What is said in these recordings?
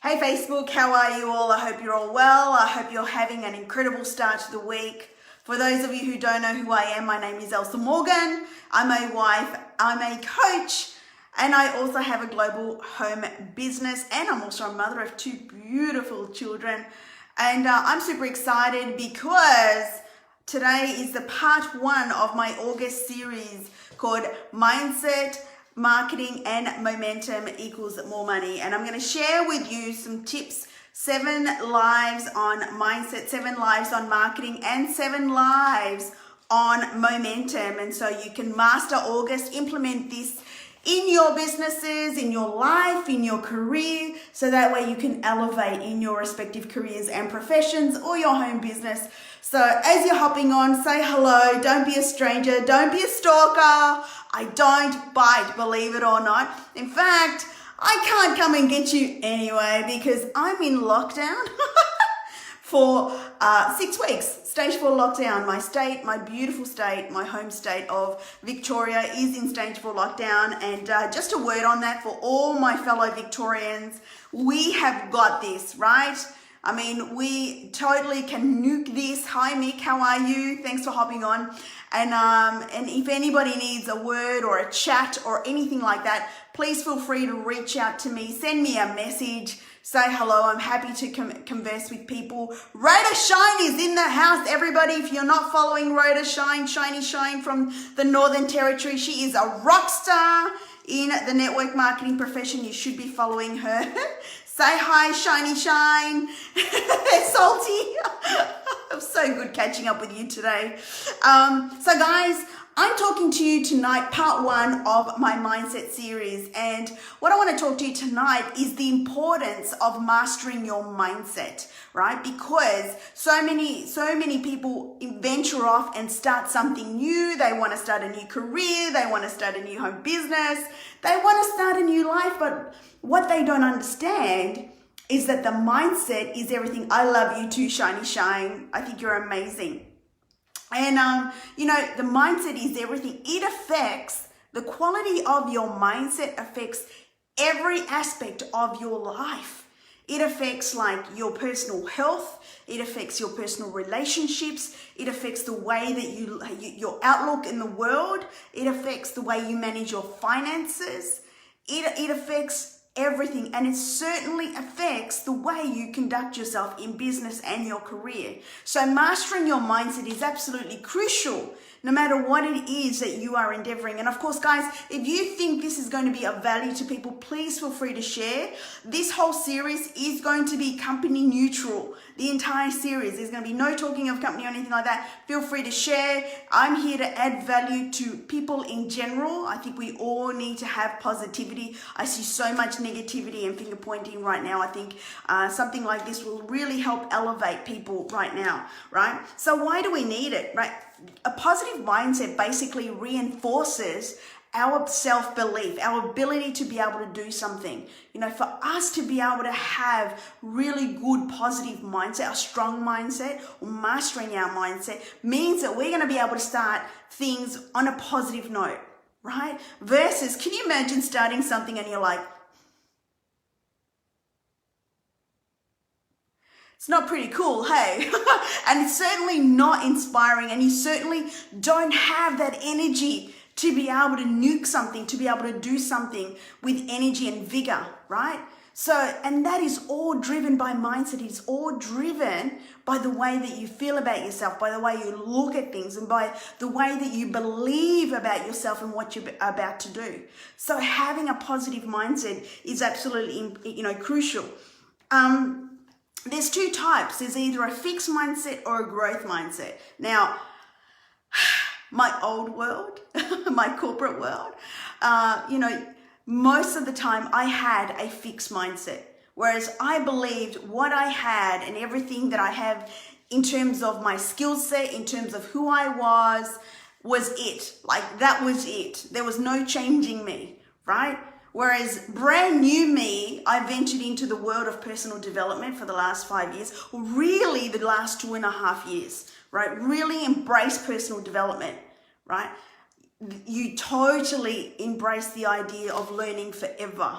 Hey Facebook, how are you all? I hope you're all well. I hope you're having an incredible start to the week. For those of you who don't know who I am, my name is Elsa Morgan. I'm a wife, I'm a coach, and I also have a global home business, and I'm also a mother of two beautiful children. And I'm super excited because today is the part 1 of my August series called Mindset, Marketing and Momentum Equals More Money. And I'm going to share with you some tips, 7 lives on mindset, 7 lives on marketing, and 7 lives on momentum. And so you can master August, implement this in your businesses, in your life, in your career, so that way you can elevate in your respective careers and professions or your home business. So as you're hopping on, say hello, don't be a stranger, don't be a stalker. I don't bite, believe it or not. In fact, I can't come and get you anyway because I'm in lockdown for 6 weeks. Stage 4 lockdown. My state, my beautiful state, my home state of Victoria is in stage 4 lockdown. And just a word on that for all my fellow Victorians, we have got this, right? I mean, we totally can nuke this. Hi Mick, how are you? Thanks for hopping on. And if anybody needs a word or a chat or anything like that, please feel free to reach out to me. Send me a message. Say hello. I'm happy to converse with people. Rhoda Shine is in the house, everybody. If you're not following Rhoda Shine, Shiny Shine from the Northern Territory, she is a rock star in the network marketing profession. You should be following her. Say hi, Shiny Shine. Salty. I'm so good catching up with you today. So guys, I'm talking to you tonight, part 1 of my mindset series. And what I want to talk to you tonight is the importance of mastering your mindset, right? Because so many people venture off and start something new. They want to start a new career. They want to start a new home business. They want to start a new life. But what they don't understand is that the mindset is everything. I love you too, Shiny Shine. I think you're amazing. And, the mindset is everything. It affects, the quality of your mindset affects every aspect of your life. It affects like your personal health. It affects your personal relationships. It affects the way that your outlook in the world. It affects the way you manage your finances. It affects everything, and it certainly affects the way you conduct yourself in business and your career. So mastering your mindset is absolutely crucial no matter what it is that you are endeavoring. And of course, guys, if you think this is going to be of value to people, please feel free to share. This whole series is going to be company neutral. The entire series, there's going to be no talking of company or anything like that. Feel free to share. I'm here to add value to people in general. I think we all need to have positivity. I see so much negativity and finger pointing right now. I think something like this will really help elevate people right now, right? So why do we need it, right? A positive mindset basically reinforces our self-belief, our ability to be able to do something. For us to be able to have really good positive mindset, a strong mindset, or mastering our mindset means that we're going to be able to start things on a positive note, right? Versus, can you imagine starting something and you're like, it's not pretty cool, hey? And it's certainly not inspiring, and you certainly don't have that energy to be able to nuke something, to be able to do something with energy and vigor, right? So, and that is all driven by mindset. It's all driven by the way that you feel about yourself, by the way you look at things, and by the way that you believe about yourself and what you're about to do. So having a positive mindset is absolutely, crucial. There's 2 types. There's either a fixed mindset or a growth mindset. Now, my old world, my corporate world, most of the time I had a fixed mindset. Whereas I believed what I had and everything that I have in terms of my skill set, in terms of who I was it. Like that was it. There was no changing me, right? Whereas brand new me, I ventured into the world of personal development for the last 5 years, really the last 2.5 years, right? Really embrace personal development, right? You totally embrace the idea of learning forever.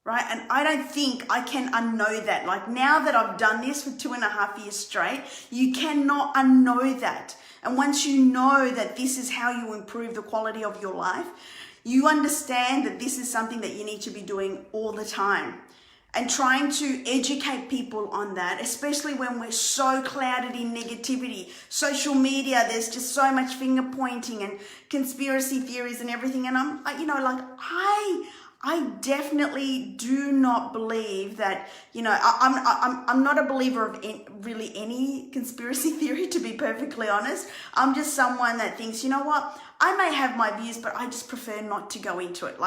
right? And I don't think I can unknow that. Like now that I've done this for 2.5 years straight, you cannot unknow that. And once you know that this is how you improve the quality of your life, you understand that this is something that you need to be doing all the time. And trying to educate people on that, especially when we're so clouded in negativity. Social media, there's just so much finger pointing and conspiracy theories and everything. And I definitely do not believe that, I'm not a believer of really any conspiracy theory, to be perfectly honest. I'm just someone that thinks, you know what, I may have my views, but I just prefer not to go into it.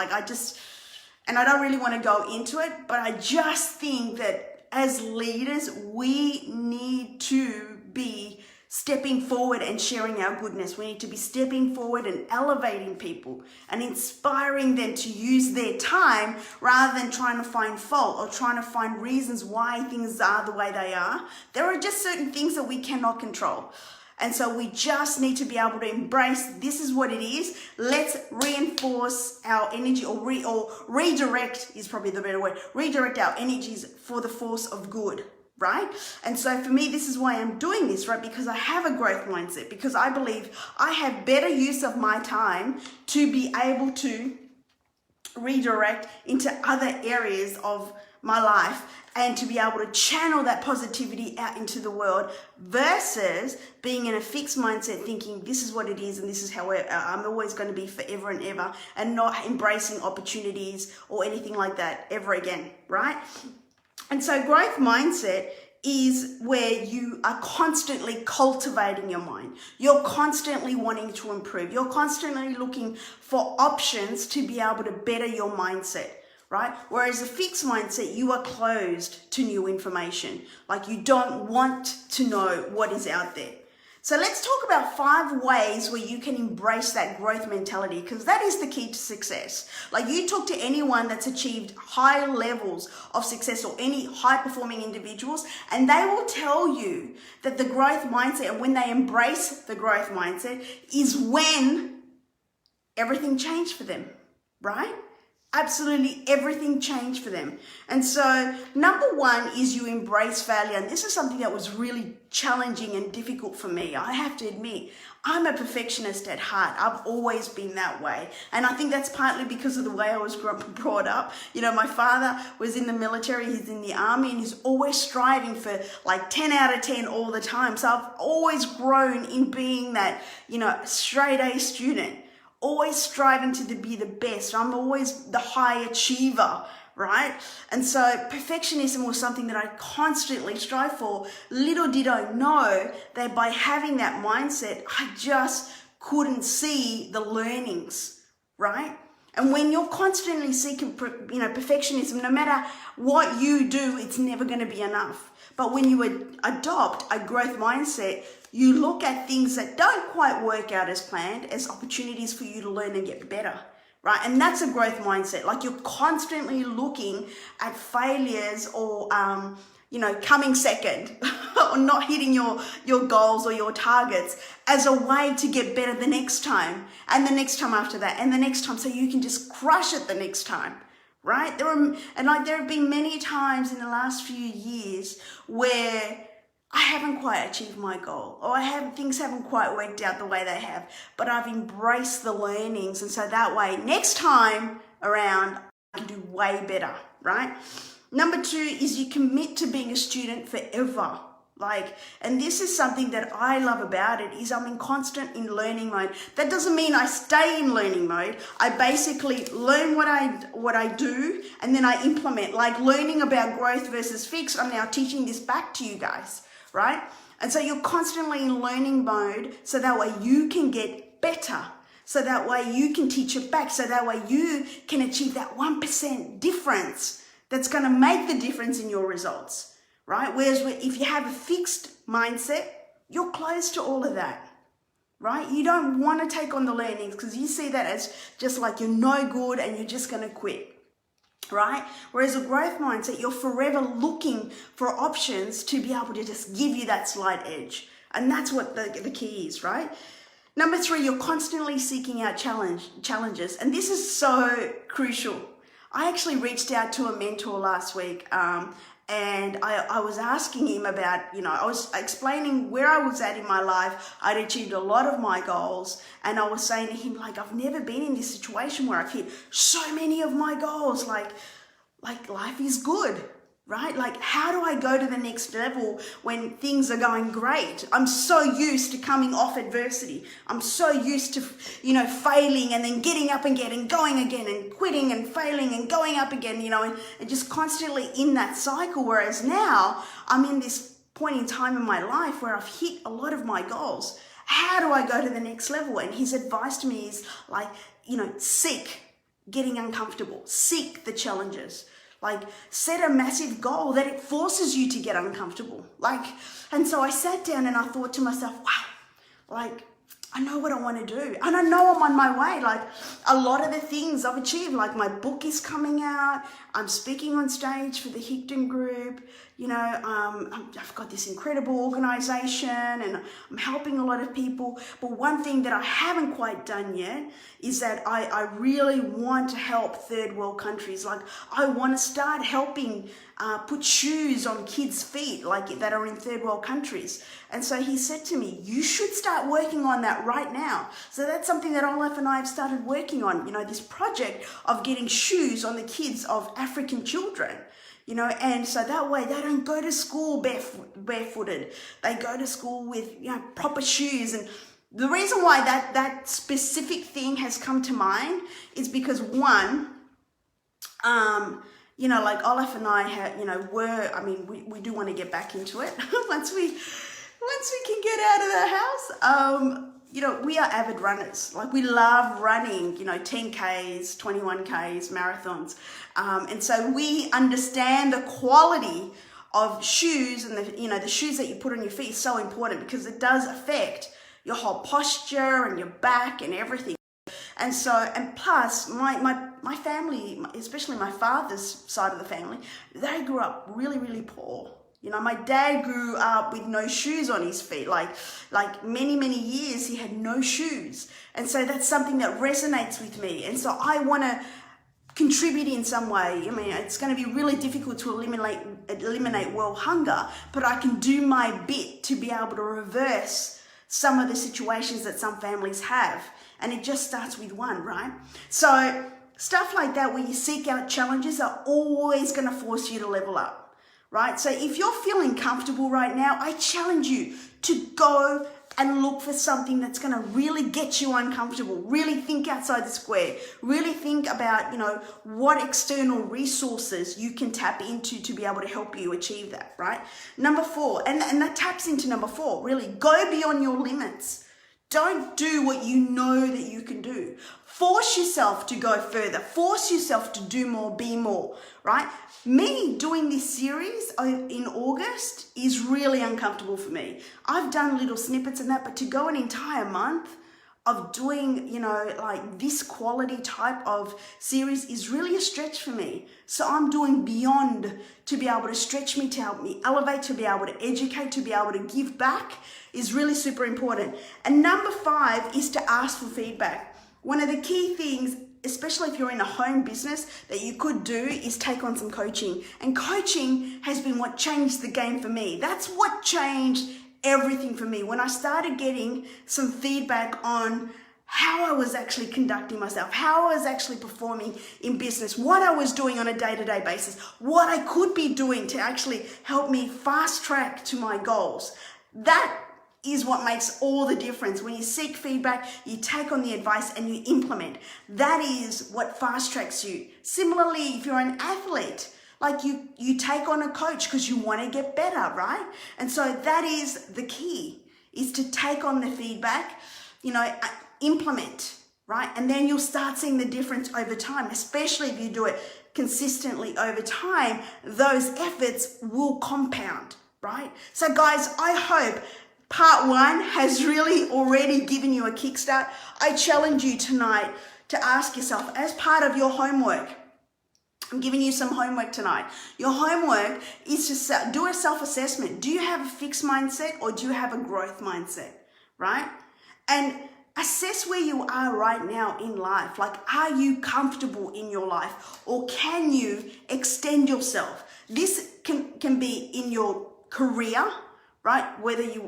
And I don't really want to go into it, but I just think that as leaders, we need to be stepping forward and sharing our goodness. We need to be stepping forward and elevating people and inspiring them to use their time rather than trying to find fault or trying to find reasons why things are the way they are. There are just certain things that we cannot control. And so we just need to be able to embrace this is what it is. Let's reinforce our energy or redirect is probably the better word. Redirect our energies for the force of good, right? And so for me, this is why I'm doing this, right? Because I have a growth mindset, because I believe I have better use of my time to be able to redirect into other areas of my life and to be able to channel that positivity out into the world versus being in a fixed mindset thinking this is what it is and this is how I'm always going to be forever and ever, and not embracing opportunities or anything like that ever again, right? And so growth mindset is where you are constantly cultivating your mind. You're constantly wanting to improve. You're constantly looking for options to be able to better your mindset, right? Whereas a fixed mindset, you are closed to new information. Like you don't want to know what is out there. So let's talk about 5 ways where you can embrace that growth mentality, because that is the key to success. Like you talk to anyone that's achieved high levels of success or any high performing individuals, and they will tell you that the growth mindset, and when they embrace the growth mindset, is when everything changed for them, right? Absolutely everything changed for them. And so number 1 is you embrace failure. And this is something that was really challenging and difficult for me. I have to admit, I'm a perfectionist at heart. I've always been that way. And I think that's partly because of the way I was brought up. You know, my father was in the military, he's in the army, and he's always striving for like 10 out of 10 all the time. So I've always grown in being that, straight A student. Always striving to be the best. I'm always the high achiever, right? And so perfectionism was something that I constantly strive for. Little did I know that by having that mindset, I just couldn't see the learnings, right? And when you're constantly seeking, perfectionism, no matter what you do, it's never going to be enough. But when you adopt a growth mindset, you look at things that don't quite work out as planned as opportunities for you to learn and get better, right? And that's a growth mindset. Like you're constantly looking at failures or, coming second or not hitting your goals or your targets as a way to get better the next time and the next time after that and the next time, so you can just crush it the next time. Right? There have been many times in the last few years where I haven't quite achieved my goal, or things haven't quite worked out the way they have, but I've embraced the learnings. And so that way, next time around, I can do way better, right? Number 2 is you commit to being a student forever. And this is something that I love about it, is I'm in constant learning mode. That doesn't mean I stay in learning mode. I basically learn what I do, and then I implement. Like learning about growth versus fixed, I'm now teaching this back to you guys, right? And so you're constantly in learning mode, so that way you can get better. So that way you can teach it back. So that way you can achieve that 1% difference that's going to make the difference in your results. Right? Whereas if you have a fixed mindset, you're close to all of that, right? You don't want to take on the learnings because you see that as just like you're no good and you're just going to quit, right? Whereas a growth mindset, you're forever looking for options to be able to just give you that slight edge. And that's what the key is, right? Number 3, you're constantly seeking out challenges. And this is so crucial. I actually reached out to a mentor last week, and I was asking him about, I was explaining where I was at in my life. I'd achieved a lot of my goals, and I was saying to him, like, I've never been in this situation where I've hit so many of my goals. Like life is good, right? Like, how do I go to the next level when things are going great? I'm so used to coming off adversity. I'm so used to, failing and then getting up again and going again and quitting and failing and going up again, and just constantly in that cycle. Whereas now I'm in this point in time in my life where I've hit a lot of my goals. How do I go to the next level? And his advice to me is like, seek getting uncomfortable, seek the challenges. Like, set a massive goal that it forces you to get uncomfortable. And so I sat down and I thought to myself, wow, I know what I want to do. And I know I'm on my way. Like, a lot of the things I've achieved, like my book is coming out. I'm speaking on stage for the Higdon Group. I've got this incredible organization and I'm helping a lot of people. But one thing that I haven't quite done yet is that I really want to help third world countries. Like, I want to start helping put shoes on kids' feet that are in third world countries. And so he said to me, you should start working on that right now. So that's something that Olaf and I have started working on, this project of getting shoes on the kids of African children. And so that way they don't go to school barefooted. They go to school with, proper shoes. And the reason why that specific thing has come to mind is because one, like Olaf and I had, we do want to get back into it once we can get out of the house. We are avid runners. Like, we love running, 10Ks, 21Ks, marathons. And so we understand the quality of shoes and the shoes that you put on your feet is so important because it does affect your whole posture and your back and everything. And so, and plus my family, especially my father's side of the family, they grew up really, really poor. My dad grew up with no shoes on his feet. Like many, many years, he had no shoes. And so that's something that resonates with me. And so I want to contribute in some way. It's going to be really difficult to eliminate world hunger, but I can do my bit to be able to reverse some of the situations that some families have. And it just starts with one, right? So stuff like that, where you seek out challenges, are always going to force you to level up. Right? So if you're feeling comfortable right now, I challenge you to go and look for something that's going to really get you uncomfortable. Really think outside the square. Really think about, what external resources you can tap into to be able to help you achieve that, right? Number 4, and that taps into number 4, really go beyond your limits. Don't do what you know that you can do. Force yourself to go further. Force yourself to do more, be more, right? Me doing this series in August is really uncomfortable for me. I've done little snippets and that, but to go an entire month of doing, this quality type of series is really a stretch for me. So I'm doing beyond to be able to stretch me, to help me elevate, to be able to educate, to be able to give back is really super important. And number 5 is to ask for feedback. One of the key things, especially if you're in a home business, that you could do is take on some coaching. And coaching has been what changed the game for me. That's what changed everything for me. When I started getting some feedback on how I was actually conducting myself, how I was actually performing in business, what I was doing on a day-to-day basis, what I could be doing to actually help me fast track to my goals. That is what makes all the difference. When you seek feedback, you take on the advice and you implement. That is what fast tracks you. Similarly, if you're an athlete, like you take on a coach because you want to get better, right? And so that is the key, is to take on the feedback, implement, right? And then you'll start seeing the difference over time, especially if you do it consistently over time. Those efforts will compound, right? So guys, I hope Part 1 has really already given you a kickstart. I challenge you tonight to ask yourself, as part of your homework, I'm giving you some homework tonight. Your homework is to do a self-assessment. Do you have a fixed mindset or do you have a growth mindset, right? And assess where you are right now in life. Like, are you comfortable in your life, or can you extend yourself? This can be in your career, right? Whether you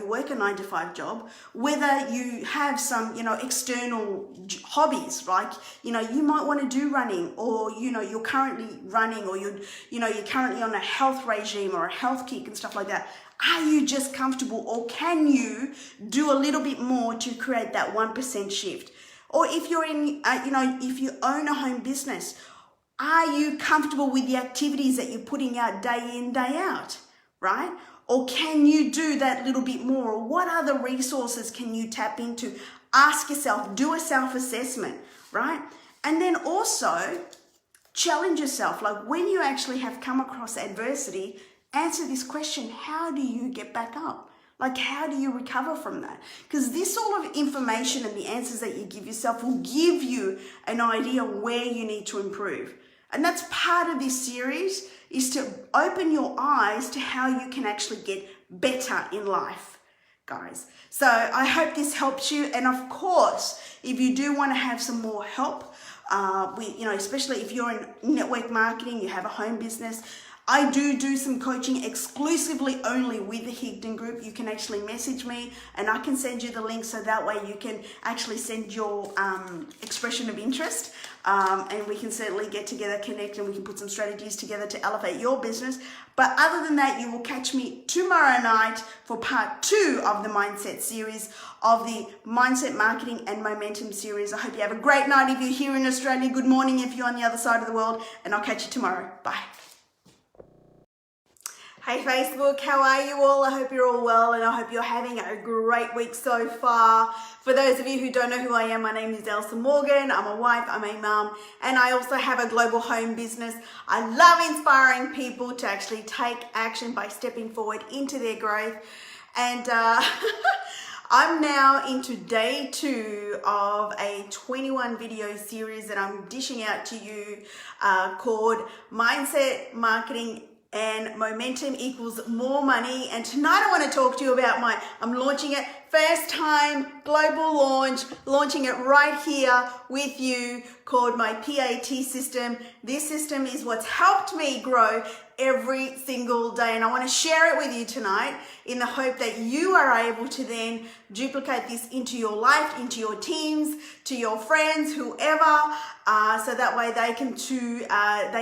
work a 9-to-5 job, whether you have some, external hobbies, like, you might want to do running, or, you're currently running, or you're currently on a health regime or a health kick and stuff like that. Are you just comfortable, or can you do a little bit more to create that 1% shift? Or if you're in, if you own a home business, are you comfortable with the activities that you're putting out day in, day out, right? Or can you do that little bit more? Or what other resources can you tap into? Ask yourself, do a self-assessment, right? And then also challenge yourself. Like, when you actually have come across adversity, answer this question: how do you get back up? Like, how do you recover from that? Because this sort of information and the answers that you give yourself will give you an idea where you need to improve. And that's part of this series, is to open your eyes to how you can actually get better in life, guys. So I hope this helps you. And of course, if you do want to have some more help, especially if you're in network marketing, you have a home business, I do some coaching exclusively only with the Higdon Group. You can actually message me and I can send you the link, so that way you can actually send your expression of interest, and we can certainly get together, connect, and we can put some strategies together to elevate your business. But other than that, you will catch me tomorrow night for part 2 of the Mindset series, of the Mindset Marketing and Momentum series. I hope you have a great night if you're here in Australia. Good morning if you're on the other side of the world, and I'll catch you tomorrow. Bye. Hey Facebook, how are you all? I hope you're all well, and I hope you're having a great week so far. For those of you who don't know who I am, my name is Elsa Morgan. I'm a wife, I'm a mum, and I also have a global home business. I love inspiring people to actually take action by stepping forward into their growth. And I'm now into day 2 of a 21 video series that I'm dishing out to you, called Mindset Marketing and Momentum equals more money. And tonight I want to talk to you about I'm launching it, first time global launch, launching it right here with you, called my P.A.T system. This system is what's helped me grow every single day, and I want to share it with you tonight in the hope that you are able to then duplicate this into your life, into your teams, to your friends, whoever, so that way they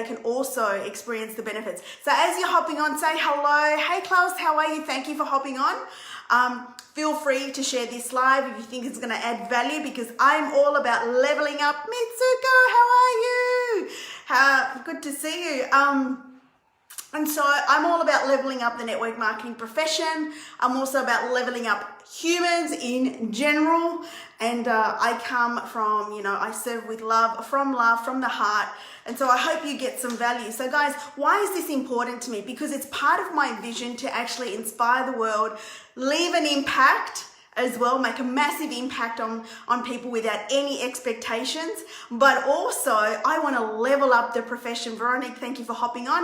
can also experience the benefits. So as you're hopping on, say hello. Hey Klaus, how are you? Thank you for hopping on. Feel free to share this live if you think it's going to add value, because I'm all about leveling up. Mitsuko, how are you? Good to see you. And so I'm all about leveling up the network marketing profession. I'm also about leveling up humans in general. And I come from, I serve with love, from the heart. And so I hope you get some value. So guys, why is this important to me? Because it's part of my vision to actually inspire the world, leave an impact as well, make a massive impact on people without any expectations. But also, I want to level up the profession. Veronique, thank you for hopping on.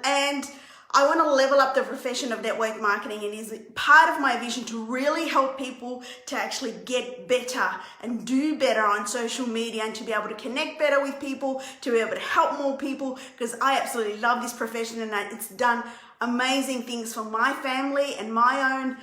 And I want to level up the profession of network marketing. It is part of my vision to really help people to actually get better and do better on social media, and to be able to connect better with people, to be able to help more people, because I absolutely love this profession, and it's done amazing things for my family and my own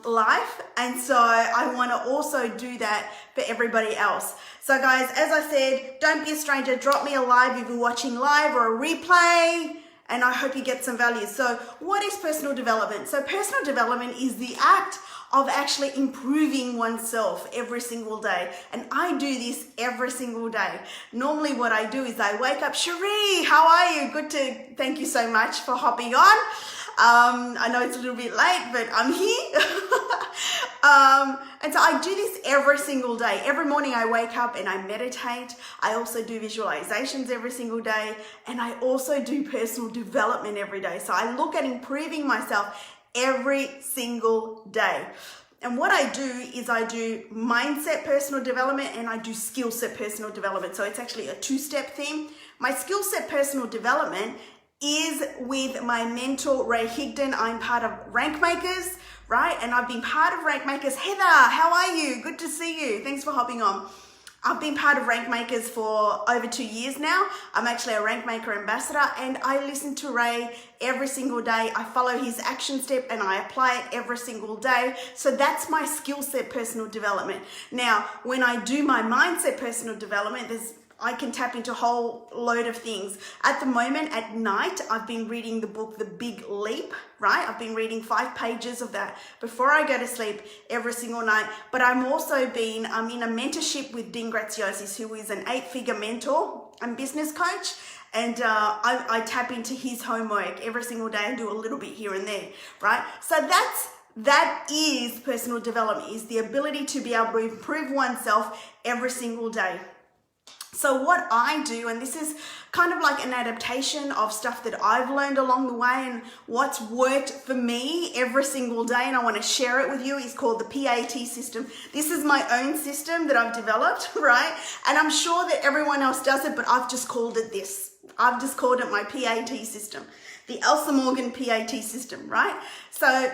life. And so I want to also do that for everybody else. So guys, as I said, don't be a stranger. Drop me a live if you're watching live, or a replay, and I hope you get some value. So what is personal development? So personal development is the act of actually improving oneself every single day. And I do this every single day. Normally what I do is I wake up, Cherie, how are you? Thank you so much for hopping on. I know it's a little bit late, but I'm here. And so I do this every single day. Every morning I wake up and I meditate. I also do visualizations every single day. And I also do personal development every day. So I look at improving myself every single day. And what I do is I do mindset personal development, and I do skill set personal development. So it's actually a 2-step thing. My skill set personal development is with my mentor, Ray Higdon. I'm part of Rank Makers. right? And I've been part of Rank Makers. Heather, how are you? Good to see you. Thanks for hopping on. I've been part of Rank Makers for over 2 years now. I'm actually a Rank Maker ambassador, and I listen to Ray every single day. I follow his action step and I apply it every single day. So that's my skill set, personal development. Now, when I do my mindset personal development, I can tap into a whole load of things. At the moment, at night, I've been reading the book, The Big Leap, right? I've been reading 5 pages of that before I go to sleep every single night. But I'm in a mentorship with Dean Graziosi, who is an 8-figure mentor and business coach. And I tap into his homework every single day and do a little bit here and there, right? So that is personal development, is the ability to be able to improve oneself every single day. So what I do, and this is kind of like an adaptation of stuff that I've learned along the way and what's worked for me every single day, and I want to share it with you, is called the P.A.T system. This is my own system that I've developed, right? And I'm sure that everyone else does it, but I've just called it this. I've just called it my P.A.T system, the Elsa Morgan P.A.T system, right? So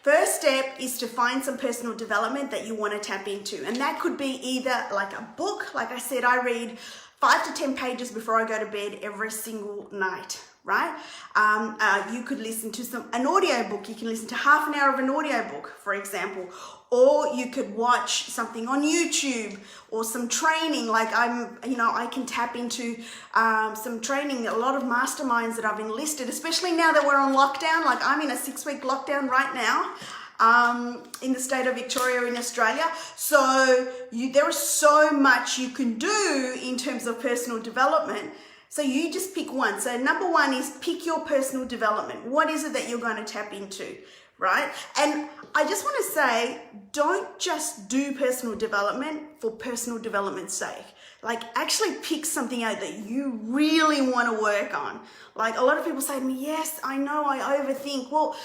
first step is to find some personal development that you want to tap into. And that could be either like a book. Like I said, I read 5 to 10 pages before I go to bed every single night, right? You could listen to an audio book. You can listen to half an hour of an audio book, for example. Or you could watch something on YouTube or some training. Like I can tap into some training, a lot of masterminds that I've enlisted, especially now that we're on lockdown. Like I'm in a 6-week lockdown right now in the state of Victoria in Australia. So there is so much you can do in terms of personal development. So you just pick one. So number 1 is pick your personal development. What is it that you're going to tap into? Right? And I just want to say, don't just do personal development for personal development's sake. Like actually pick something out that you really want to work on. Like a lot of people say to me, yes, I know I overthink. Well,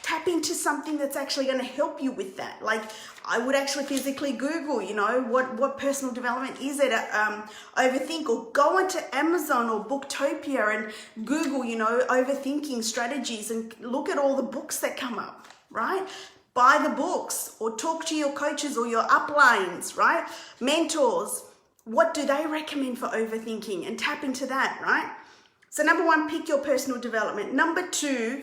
tap into something that's actually going to help you with that. Like I would actually physically Google, what personal development is it, overthink, or go onto Amazon or Booktopia and Google, overthinking strategies and look at all the books that come up, right? Buy the books or talk to your coaches or your uplines, right? Mentors, what do they recommend for overthinking, and tap into that, right? So number 1, pick your personal development. Number 2,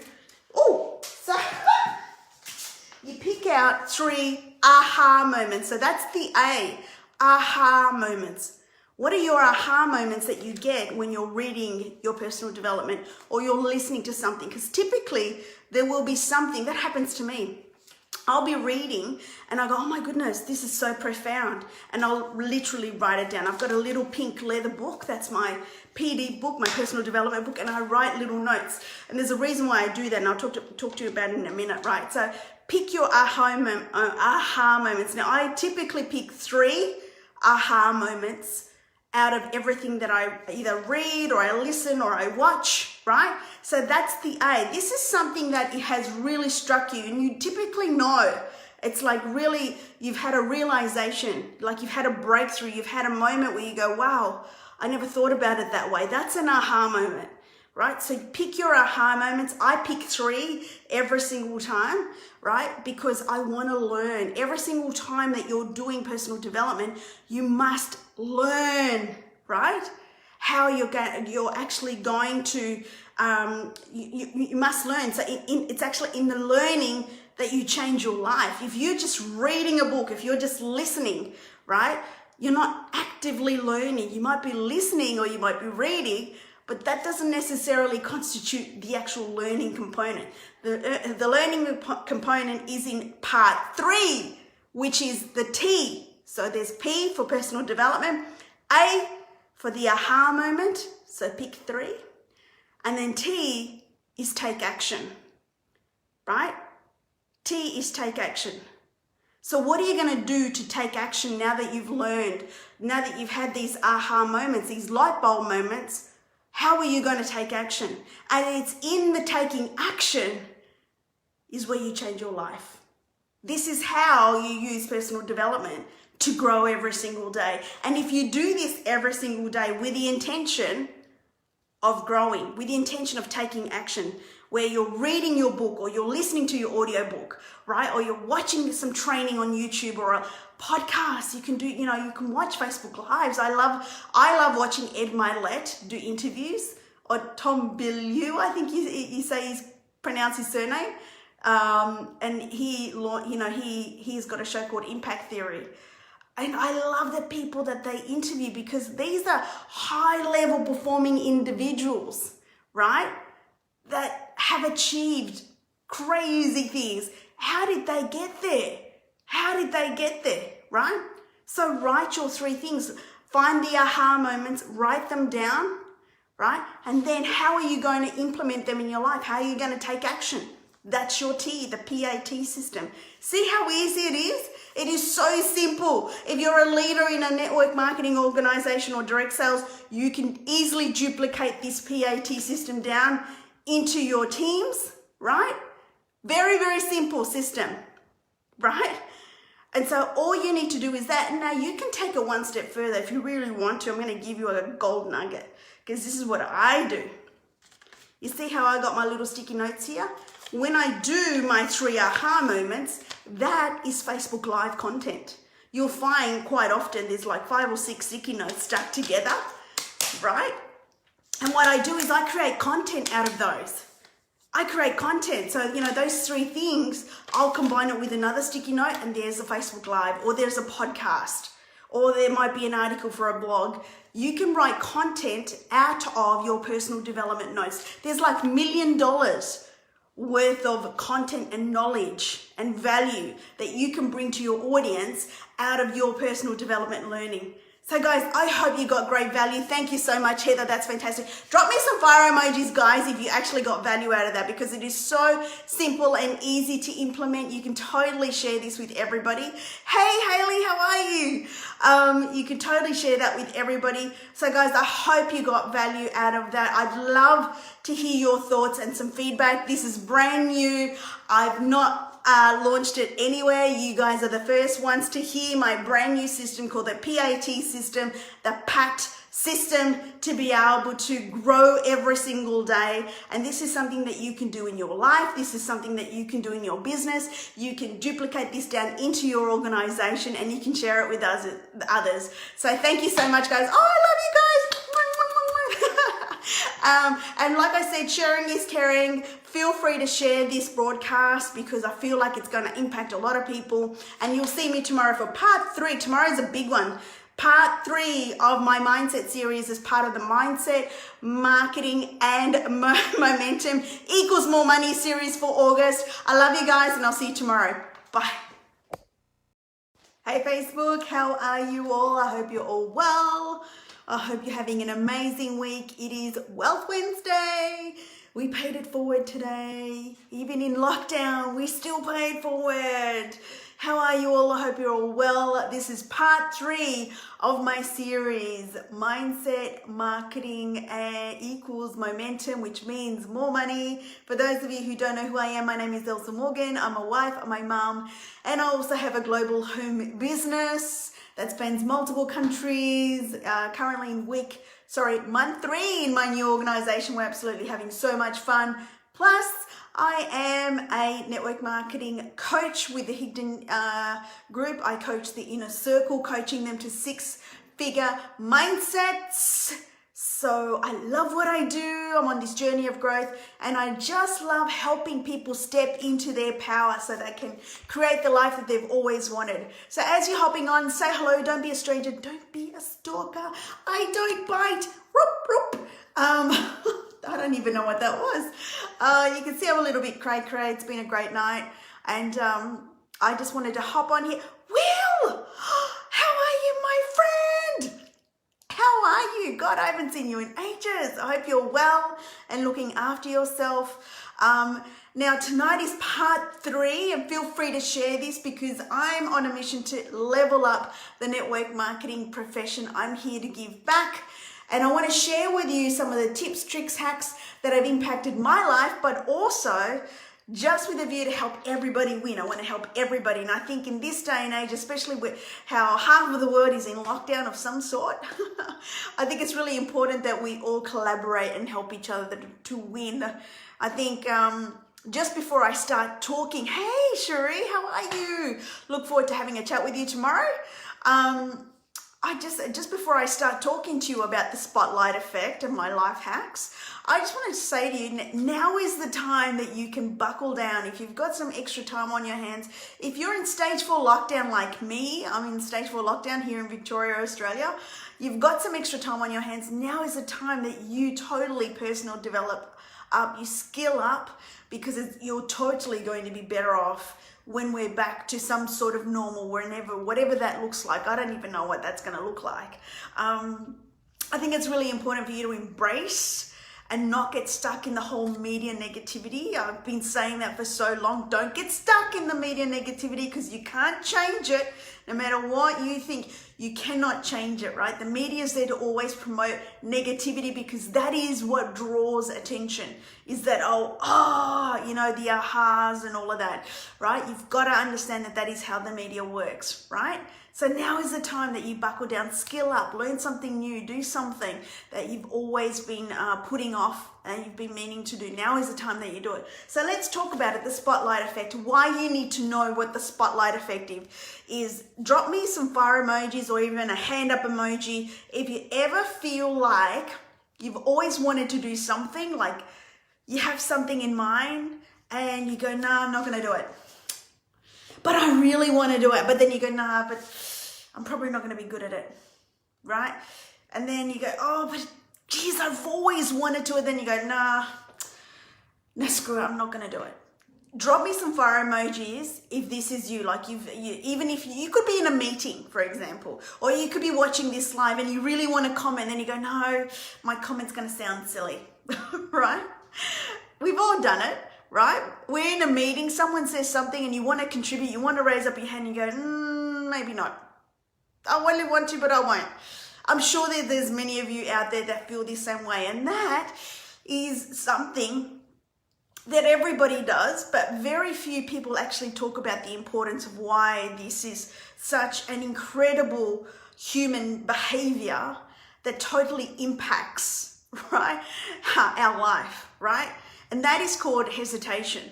you pick out 3 aha moments. So that's the A, aha moments. What are your aha moments that you get when you're reading your personal development or you're listening to something? Because typically there will be something that happens to me. I'll be reading and I go, oh my goodness, this is so profound. And I'll literally write it down. I've got a little pink leather book. That's my PD book, my personal development book. And I write little notes. And there's a reason why I do that. And I'll talk to you about it in a minute, right? So pick your aha moments. Now, I typically pick 3 aha moments out of everything that I either read or I listen or I watch, right? So that's the A. This is something that has really struck you, and you typically know. It's like really, you've had a realization, like you've had a breakthrough, you've had a moment where you go, wow, I never thought about it that way. That's an aha moment, right? So pick your aha moments. I pick 3 every single time, right? Because I want to learn. Every single time that you're doing personal development, you must learn, right? How you're actually going to, you must learn. So it's actually in the learning that you change your life. If you're just reading a book, if you're just listening, right? You're not actively learning. You might be listening or you might be reading, but that doesn't necessarily constitute the actual learning component. The learning component is in part 3, which is the T. So there's P for personal development, A for the aha moment, so pick 3, and then T is take action, right? T is take action. So what are you going to do to take action now that you've learned, now that you've had these aha moments, these light bulb moments? How are you going to take action? And it's in the taking action is where you change your life. This is how you use personal development to grow every single day. And if you do this every single day with the intention of growing, with the intention of taking action, where you're reading your book or you're listening to your audiobook, right? Or you're watching some training on YouTube or a podcast. You can do, you can watch Facebook Lives. I love watching Ed Milet do interviews, or Tom Bilyeu, I think you say pronounce his surname. And he's got a show called Impact Theory. And I love the people that they interview, because these are high level performing individuals, right? That have achieved crazy things. How did they get there? Right? So write your 3 things. Find the aha moments, write them down, right? And then how are you going to implement them in your life? How are you going to take action? That's your T, the P.A.T system. See how easy it is? It is so simple. If you're a leader in a network marketing organization or direct sales, you can easily duplicate this P.A.T system down into your teams, right? Very, very simple system, right? And so all you need to do is that. Now you can take it one step further if you really want to. I'm going to give you a gold nugget, because this is what I do. You see how I got my little sticky notes here? When I do my 3 aha moments, that is Facebook Live content. You'll find quite often there's like 5 or 6 sticky notes stuck together, right? And what I do is I create content out of those. I create content. So, those 3 things, I'll combine it with another sticky note, and there's a Facebook Live, or there's a podcast, or there might be an article for a blog. You can write content out of your personal development notes. There's like $1 million worth of content and knowledge and value that you can bring to your audience out of your personal development learning. So guys, I hope you got great value. Thank you so much, Heather. That's fantastic. Drop me some fire emojis, guys, if you actually got value out of that, because it is so simple and easy to implement. You can totally share this with everybody. Hey, Haley, how are you? You can totally share that with everybody. So guys, I hope you got value out of that. I'd love to hear your thoughts and some feedback. This is brand new. I've not launched it anywhere. You guys are the first ones to hear my brand new system called the P.A.T system, the P.A.T system, to be able to grow every single day. And this is something that you can do in your life. This is something that you can do in your business. You can duplicate this down into your organization, and you can share it with others. So thank you so much, guys. Oh, I love you guys. And like I said, sharing is caring. Feel free to share this broadcast, because I feel like it's going to impact a lot of people. And you'll see me tomorrow for part 3. Tomorrow's a big one. Part 3 of my mindset series is part of the Mindset, Marketing and Momentum Equals More Money series for August. I love you guys, and I'll see you tomorrow. Bye. Hey Facebook, how are you all? I hope you're all well. I hope you're having an amazing week. It is Wealth Wednesday. We paid it forward today. Even in lockdown, we still paid forward. How are you all? I hope you're all well. This is part 3 of my series, Mindset, Marketing Equals Momentum, which means more money. For those of you who don't know who I am, my name is Elsa Morgan. I'm a wife, I'm a mum, and I also have a global home business that spans multiple countries. Currently in month 3 in my new organization. We're absolutely having so much fun. Plus, I am a network marketing coach with the Higdon group. I coach the inner circle, coaching them to 6-figure mindsets. So I love what I do. I'm on this journey of growth, and I just love helping people step into their power so they can create the life that they've always wanted. So as you're hopping on, say hello. Don't be a stranger. Don't be a stalker. I don't bite. Roop, roop. I don't even know what that was. You can see I'm a little bit cray-cray. It's been a great night, and I just wanted to hop on here. Will, how are you, my friend? How are you? God, I haven't seen you in ages. I hope you're well and looking after yourself. Now, tonight is part 3, and feel free to share this, because I'm on a mission to level up the network marketing profession. I'm here to give back, and I want to share with you some of the tips, tricks, hacks that have impacted my life, but also just with a view to help everybody win. I want to help everybody. And I think in this day and age, especially with how half of the world is in lockdown of some sort, I think it's really important that we all collaborate and help each other to win. I think just before I start talking, hey Cherie, how are you? Look forward to having a chat with you tomorrow. Just before I start talking to you about the spotlight effect and my life hacks, I just wanted to say to you, now is the time that you can buckle down. If you've got some extra time on your hands, if you're in stage 4 lockdown like me, I'm in stage 4 lockdown here in Victoria, Australia, you've got some extra time on your hands, now is the time that you totally personal develop up, you skill up, because you're totally going to be better off when we're back to some sort of normal, whatever that looks like. I don't even know what that's going to look like. I think it's really important for you to embrace and not get stuck in the whole media negativity. I've been saying that for so long. Don't get stuck in the media negativity, because you can't change it. No matter what you think, you cannot change it, right? The media is there to always promote negativity, because that is what draws attention, is that, the ahas and all of that, right? You've got to understand that that is how the media works, right? So now is the time that you buckle down, skill up, learn something new, do something that you've always been putting off and you've been meaning to do. Now is the time that you do it. So let's talk about it, the spotlight effect, why you need to know what the spotlight effect is. Drop me some fire emojis or even a hand up emoji if you ever feel like you've always wanted to do something, like you have something in mind and you go, nah, I'm not going to do it. But I really want to do it. But then you go, nah, but I'm probably not going to be good at it, right? And then you go, oh, but geez, I've always wanted to. And then you go, nah, screw it, I'm not going to do it. Drop me some fire emojis if this is you. Like even if you could be in a meeting, for example, or you could be watching this live and you really want to comment, and then you go, no, my comment's going to sound silly, right? We've all done it. Right? We're in a meeting, someone says something and you want to contribute, you want to raise up your hand and you go, maybe not. I really want to, but I won't. I'm sure that there's many of you out there that feel the same way. And that is something that everybody does, but very few people actually talk about the importance of why this is such an incredible human behavior that totally impacts, right, our life, right? And that is called hesitation,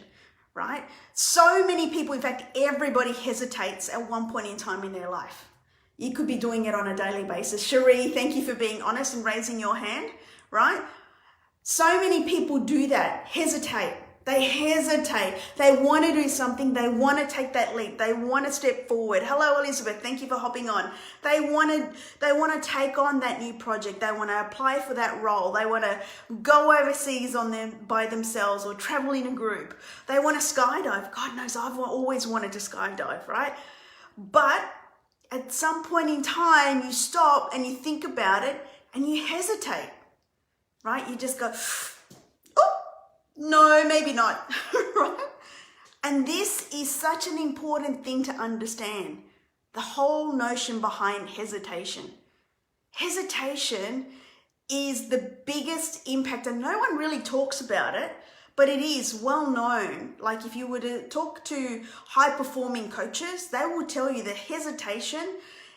right? So many people, in fact, everybody hesitates at one point in time in their life. You could be doing it on a daily basis. Cherie, thank you for being honest and raising your hand, right? So many people do that, hesitate. They hesitate. They want to do something. They want to take that leap. They want to step forward. Hello, Elizabeth. Thank you for hopping on. They want to take on that new project. They want to apply for that role. They want to go overseas by themselves or travel in a group. They want to skydive. God knows I've always wanted to skydive, right? But at some point in time, you stop and you think about it and you hesitate, right? You just go, no, maybe not, right? And this is such an important thing to understand, the whole notion behind hesitation. Hesitation is the biggest impact, and no one really talks about it, but it is well known. Like if you were to talk to high-performing coaches, they will tell you that hesitation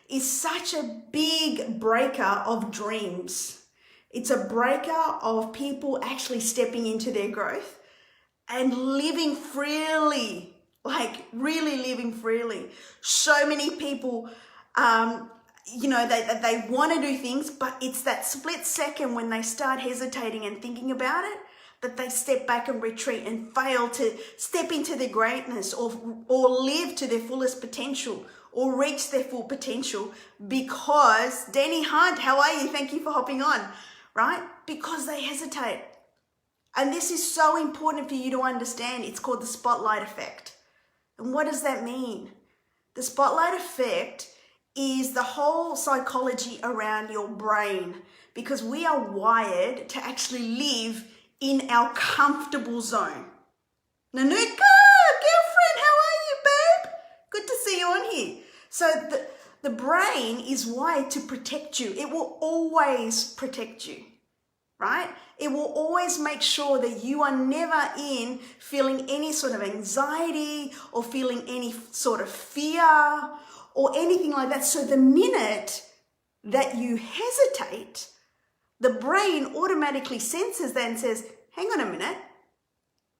is such a big breaker of dreams. It's a breaker of people actually stepping into their growth and living freely, like really living freely. So many people, they want to do things, but it's that split second when they start hesitating and thinking about it that they step back and retreat and fail to step into their greatness or live to their fullest potential or reach their full potential because, Danny Hunt, how are you? Thank you for hopping on. Right? Because they hesitate. And this is so important for you to understand. It's called the spotlight effect. And what does that mean? The spotlight effect is the whole psychology around your brain, because we are wired to actually live in our comfortable zone. Nanuka, girlfriend, how are you, babe? Good to see you on here. So the brain is wired to protect you. It will always protect you, right? It will always make sure that you are never in feeling any sort of anxiety or feeling any sort of fear or anything like that. So the minute that you hesitate, the brain automatically senses that and says, hang on a minute,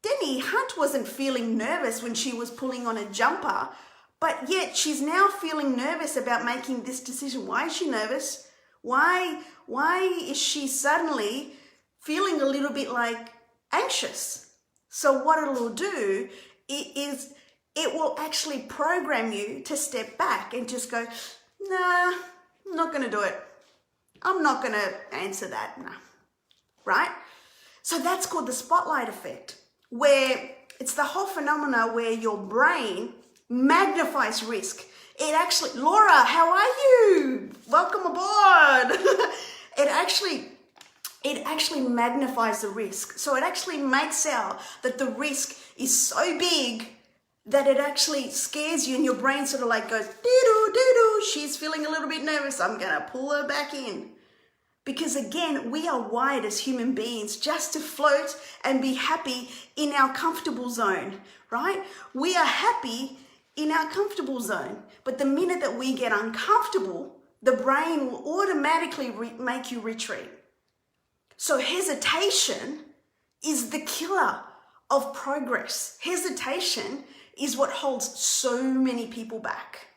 Denny Hunt wasn't feeling nervous when she was pulling on a jumper, but yet she's now feeling nervous about making this decision. Why is she nervous? Why is she suddenly feeling a little bit like anxious? So what it'll do is it will actually program you to step back and just go, nah, I'm not going to do it. I'm not going to answer that. Nah. Right? So that's called the spotlight effect, where it's the whole phenomena where your brain magnifies risk. It actually, Laura, how are you? Welcome aboard. It actually magnifies the risk. So it actually makes out that the risk is so big that it actually scares you, and your brain sort of like goes, doo-doo, she's feeling a little bit nervous. I'm going to pull her back in. Because again, we are wired as human beings just to float and be happy in our comfortable zone, right? We are happy in our comfortable zone. But the minute that we get uncomfortable, the brain will automatically make you retreat. So hesitation is the killer of progress. Hesitation is what holds so many people back.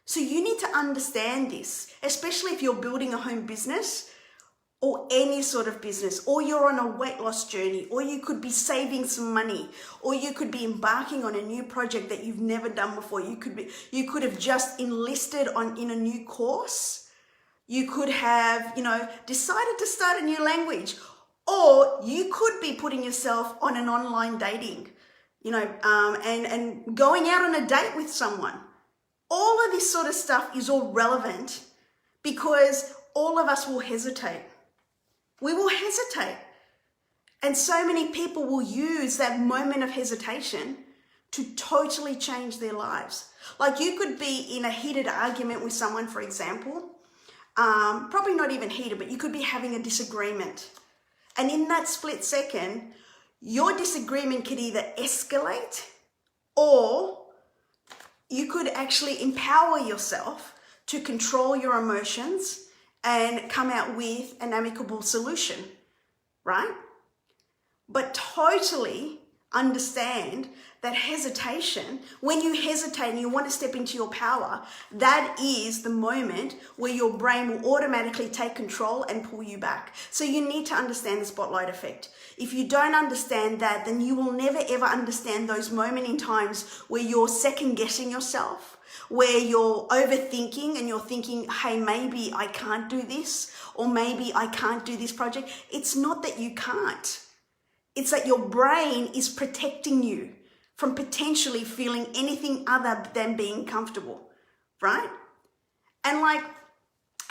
So you need to understand this, especially if you're building a home business or any sort of business, or you're on a weight loss journey, or you could be saving some money, or you could be embarking on a new project that you've never done before. You could have just enlisted in a new course. You could have, decided to start a new language, or you could be putting yourself on an online dating, and going out on a date with someone. All of this sort of stuff is all relevant because all of us will hesitate. We will hesitate. And so many people will use that moment of hesitation to totally change their lives. Like you could be in a heated argument with someone, for example, probably not even heated, but you could be having a disagreement. And in that split second, your disagreement could either escalate, or you could actually empower yourself to control your emotions and come out with an amicable solution, right? But totally understand that hesitation, when you hesitate and you want to step into your power, that is the moment where your brain will automatically take control and pull you back. So you need to understand the spotlight effect. If you don't understand that, then you will never ever understand those moments in times where you're second guessing yourself, where you're overthinking and you're thinking, hey, maybe I can't do this, or maybe I can't do this project. It's not that you can't. It's that your brain is protecting you from potentially feeling anything other than being comfortable, right? And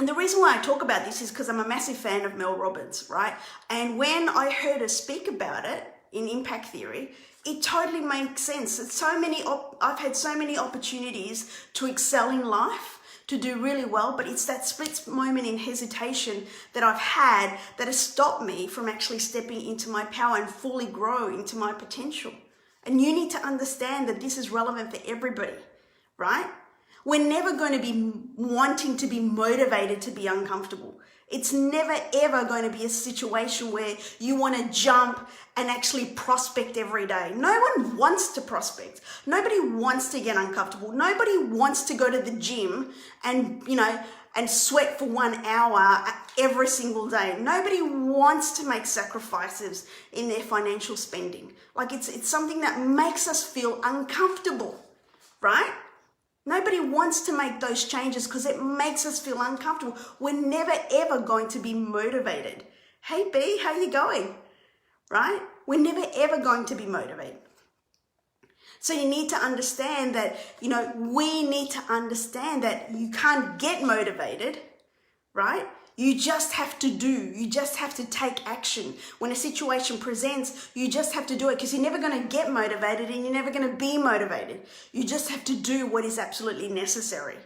the reason why I talk about this is because I'm a massive fan of Mel Robbins, right? And when I heard her speak about it in Impact Theory, it totally makes sense. I've had so many opportunities to excel in life, to do really well, but it's that split moment in hesitation that I've had that has stopped me from actually stepping into my power and fully grow into my potential. And you need to understand that this is relevant for everybody, right? We're never going to be wanting to be motivated to be uncomfortable. It's never ever going to be a situation where you want to jump and actually prospect every day. No one wants to prospect. Nobody wants to get uncomfortable. Nobody wants to go to the gym and, and sweat for 1 hour every single day. Nobody wants to make sacrifices in their financial spending. Like it's something that makes us feel uncomfortable, right? Nobody wants to make those changes because it makes us feel uncomfortable. We're never ever going to be motivated. Hey B, how you going? Right? We're never ever going to be motivated. So you need to understand that, we need to understand that you can't get motivated, right? You just have to do. You just have to take action. When a situation presents, you just have to do it because you're never going to get motivated and you're never going to be motivated. You just have to do what is absolutely necessary.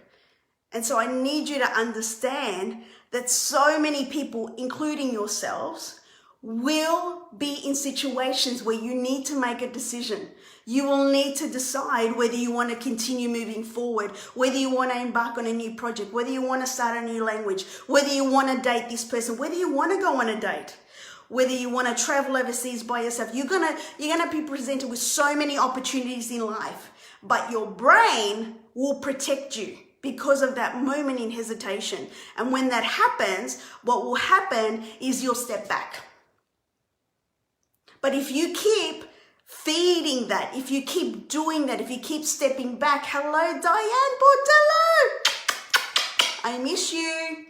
And so I need you to understand that so many people, including yourselves, will be in situations where you need to make a decision. You will need to decide whether you want to continue moving forward, whether you want to embark on a new project, whether you want to start a new language, whether you want to date this person, whether you want to go on a date, whether you want to travel overseas by yourself. You're gonna be presented with so many opportunities in life, but your brain will protect you because of that moment in hesitation. And when that happens, what will happen is you'll step back. But if you keep feeding that, if you keep doing that, if you keep stepping back, hello, Diane Bordello, I miss you.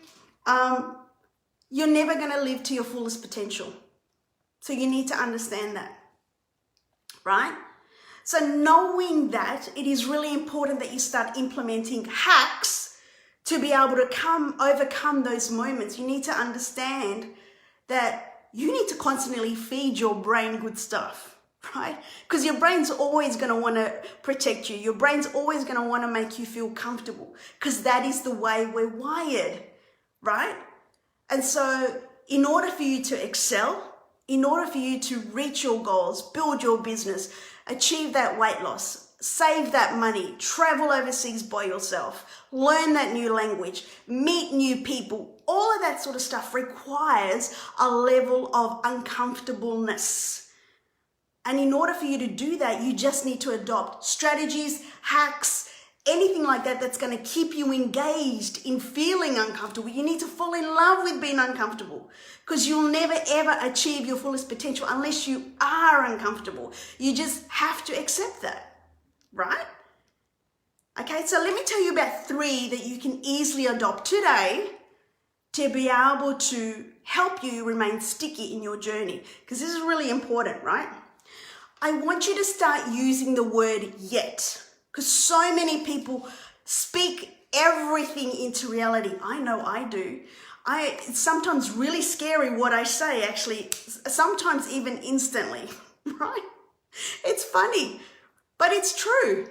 You're never going to live to your fullest potential. So you need to understand that, right? So knowing that, it is really important that you start implementing hacks to be able to overcome those moments. You need to understand that you need to constantly feed your brain good stuff, right? Because your brain's always going to want to protect you. Your brain's always going to want to make you feel comfortable because that is the way we're wired, right? And so in order for you to excel, in order for you to reach your goals, build your business, achieve that weight loss, save that money, travel overseas by yourself, learn that new language, meet new people, all of that sort of stuff requires a level of uncomfortableness. And in order for you to do that, you just need to adopt strategies, hacks, anything like that that's going to keep you engaged in feeling uncomfortable. You need to fall in love with being uncomfortable because you'll never ever achieve your fullest potential unless you are uncomfortable. You just have to accept that, right? Okay, so let me tell you about 3 that you can easily adopt today to be able to help you remain sticky in your journey, because this is really important, right? I want you to start using the word yet, because so many people speak everything into reality. I know I do. It's sometimes really scary what I say, actually, sometimes even instantly, right? It's funny, but it's true.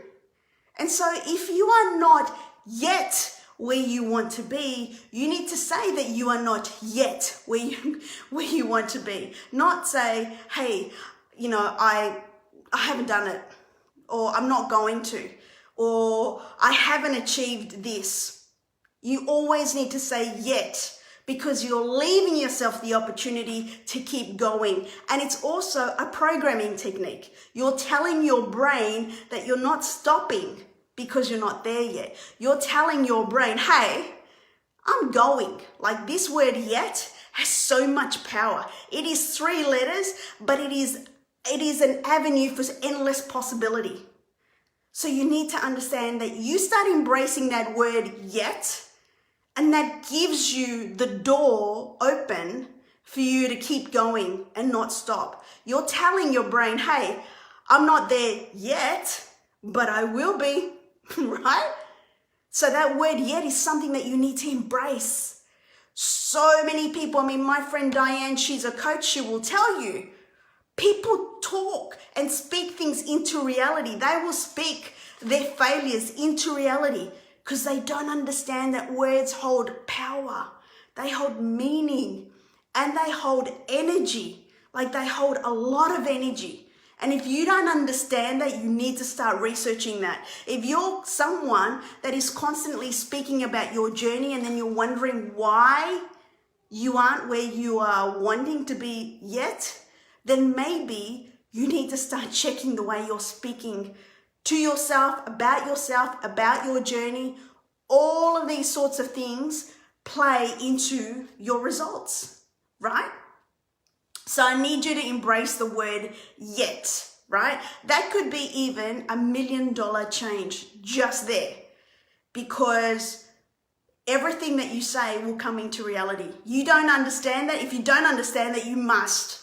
And so if you are not yet where you want to be, you need to say that you are not yet where you want to be. Not say, hey, I haven't done it, or I'm not going to, or I haven't achieved this. You always need to say yet, because you're leaving yourself the opportunity to keep going. And it's also a programming technique. You're telling your brain that you're not stopping because you're not there yet. You're telling your brain, hey, I'm going. Like, this word yet has so much power. It is 3 letters, but it is an avenue for endless possibility. So you need to understand that you start embracing that word yet, and that gives you the door open for you to keep going and not stop. You're telling your brain, hey, I'm not there yet, but I will be, right? So that word yet is something that you need to embrace. So many people, my friend Diane, she's a coach, she will tell you, people talk and speak things into reality. They will speak their failures into reality because they don't understand that words hold power. They hold meaning and they hold energy. Like, they hold a lot of energy. And if you don't understand that, you need to start researching that. If you're someone that is constantly speaking about your journey and then you're wondering why you aren't where you are wanting to be yet, then maybe you need to start checking the way you're speaking to yourself, about your journey. All of these sorts of things play into your results, right? So I need you to embrace the word yet, right? That could be even $1 million change just there, because everything that you say will come into reality. You don't understand that? If you don't understand that, you must.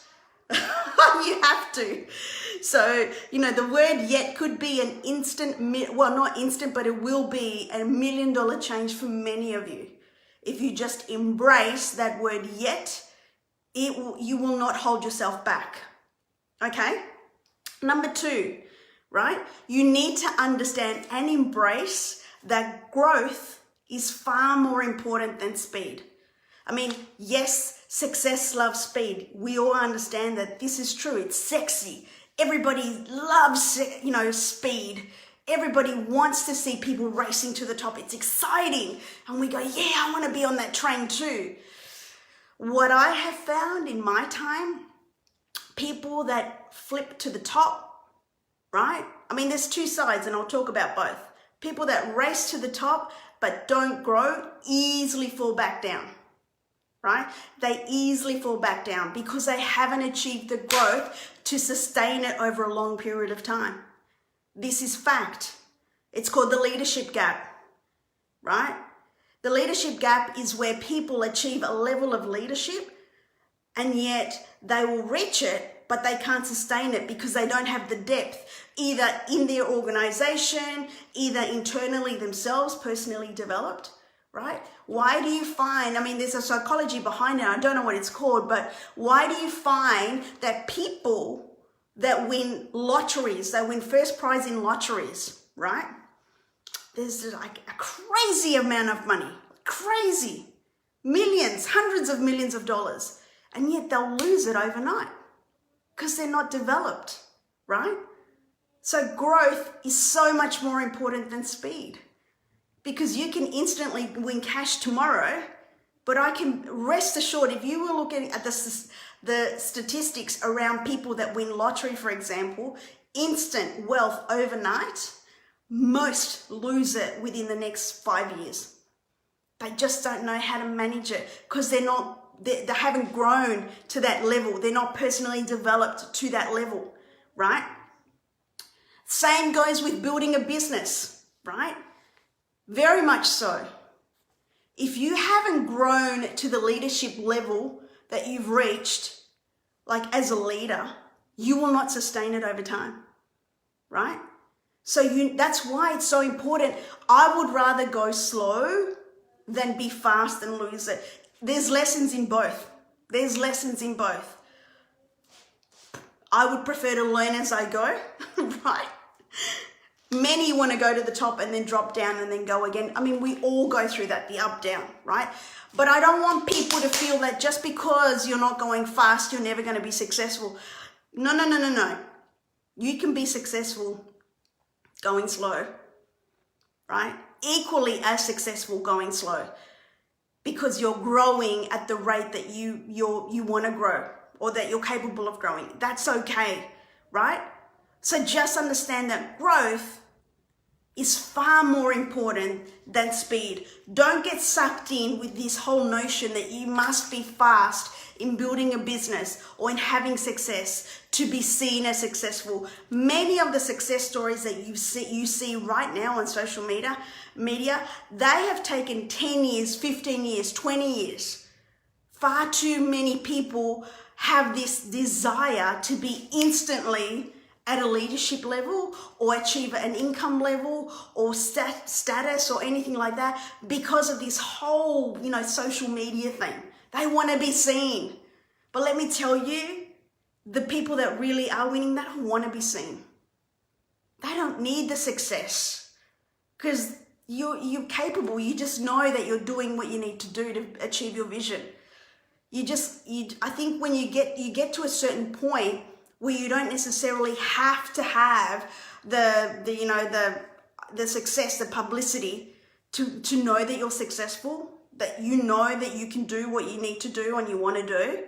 You have to. So, the word yet could be an instant, well, not instant, but it will be $1 million change for many of you. If you just embrace that word yet, you will not hold yourself back. Okay? Number 2, right? You need to understand and embrace that growth is far more important than speed. Yes, Success loves speed. We all understand that this is true. It's sexy. Everybody loves, speed. Everybody wants to see people racing to the top. It's exciting. And we go, yeah, I want to be on that train too. What I have found in my time, people that flip to the top, right? I mean, there's two sides and I'll talk about both. People that race to the top but don't grow easily fall back down, right? They easily fall back down because they haven't achieved the growth to sustain it over a long period of time. This is fact. It's called the leadership gap, right? The leadership gap is where people achieve a level of leadership and yet they will reach it, but they can't sustain it because they don't have the depth, either in their organization, either internally themselves, personally developed, right? Why do you find, there's a psychology behind it, I don't know what it's called, but why do you find that people that win lotteries, they win first prize in lotteries, right? There's like a crazy amount of money, crazy, millions, hundreds of millions of dollars, and yet they'll lose it overnight because they're not developed, right? So growth is so much more important than speed because you can instantly win cash tomorrow, but I can rest assured if you were looking at the statistics around people that win lottery, for example, instant wealth overnight, most lose it within the next 5 years. They just don't know how to manage it because they haven't grown to that level. They're not personally developed to that level, right? Same goes with building a business, right? Very much so. If you haven't grown to the leadership level that you've reached, like as a leader, you will not sustain it over time, right? So that's why it's so important. I would rather go slow than be fast and lose it. There's lessons in both. I would prefer to learn as I go, right? Many want to go to the top and then drop down and then go again. We all go through that, the up, down, right? But I don't want people to feel that just because you're not going fast, you're never going to be successful. No. You can be successful going slow, right? Equally as successful going slow because you're growing at the rate that you want to grow or that you're capable of growing. That's okay, right? So just understand that growth is far more important than speed. Don't get sucked in with this whole notion that you must be fast in building a business or in having success to be seen as successful. Many of the success stories that you see right now on social media, they have taken 10 years, 15 years, 20 years. Far too many people have this desire to be instantly at a leadership level or achieve an income level or status or anything like that because of this whole, social media thing. They want to be seen. But let me tell you, the people that really are winning, they don't want to be seen. They don't need the success because you're capable. You just know that you're doing what you need to do to achieve your vision. I think when you get to a certain point where you don't necessarily have to have the success, the publicity to know that you're successful, that you know that you can do what you need to do and you want to do.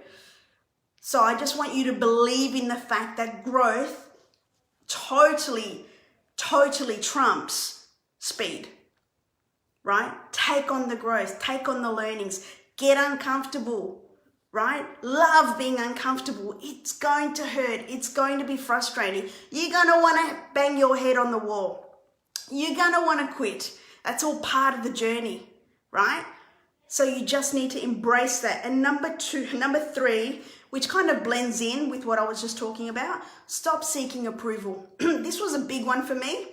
So I just want you to believe in the fact that growth totally trumps speed, right? Take on the growth, take on the learnings, get uncomfortable, right? Love being uncomfortable. It's going to hurt. It's going to be frustrating. You're going to want to bang your head on the wall. You're going to want to quit. That's all part of the journey, right? So you just need to embrace that. And number three, which kind of blends in with what I was just talking about, stop seeking approval. This was a big one for me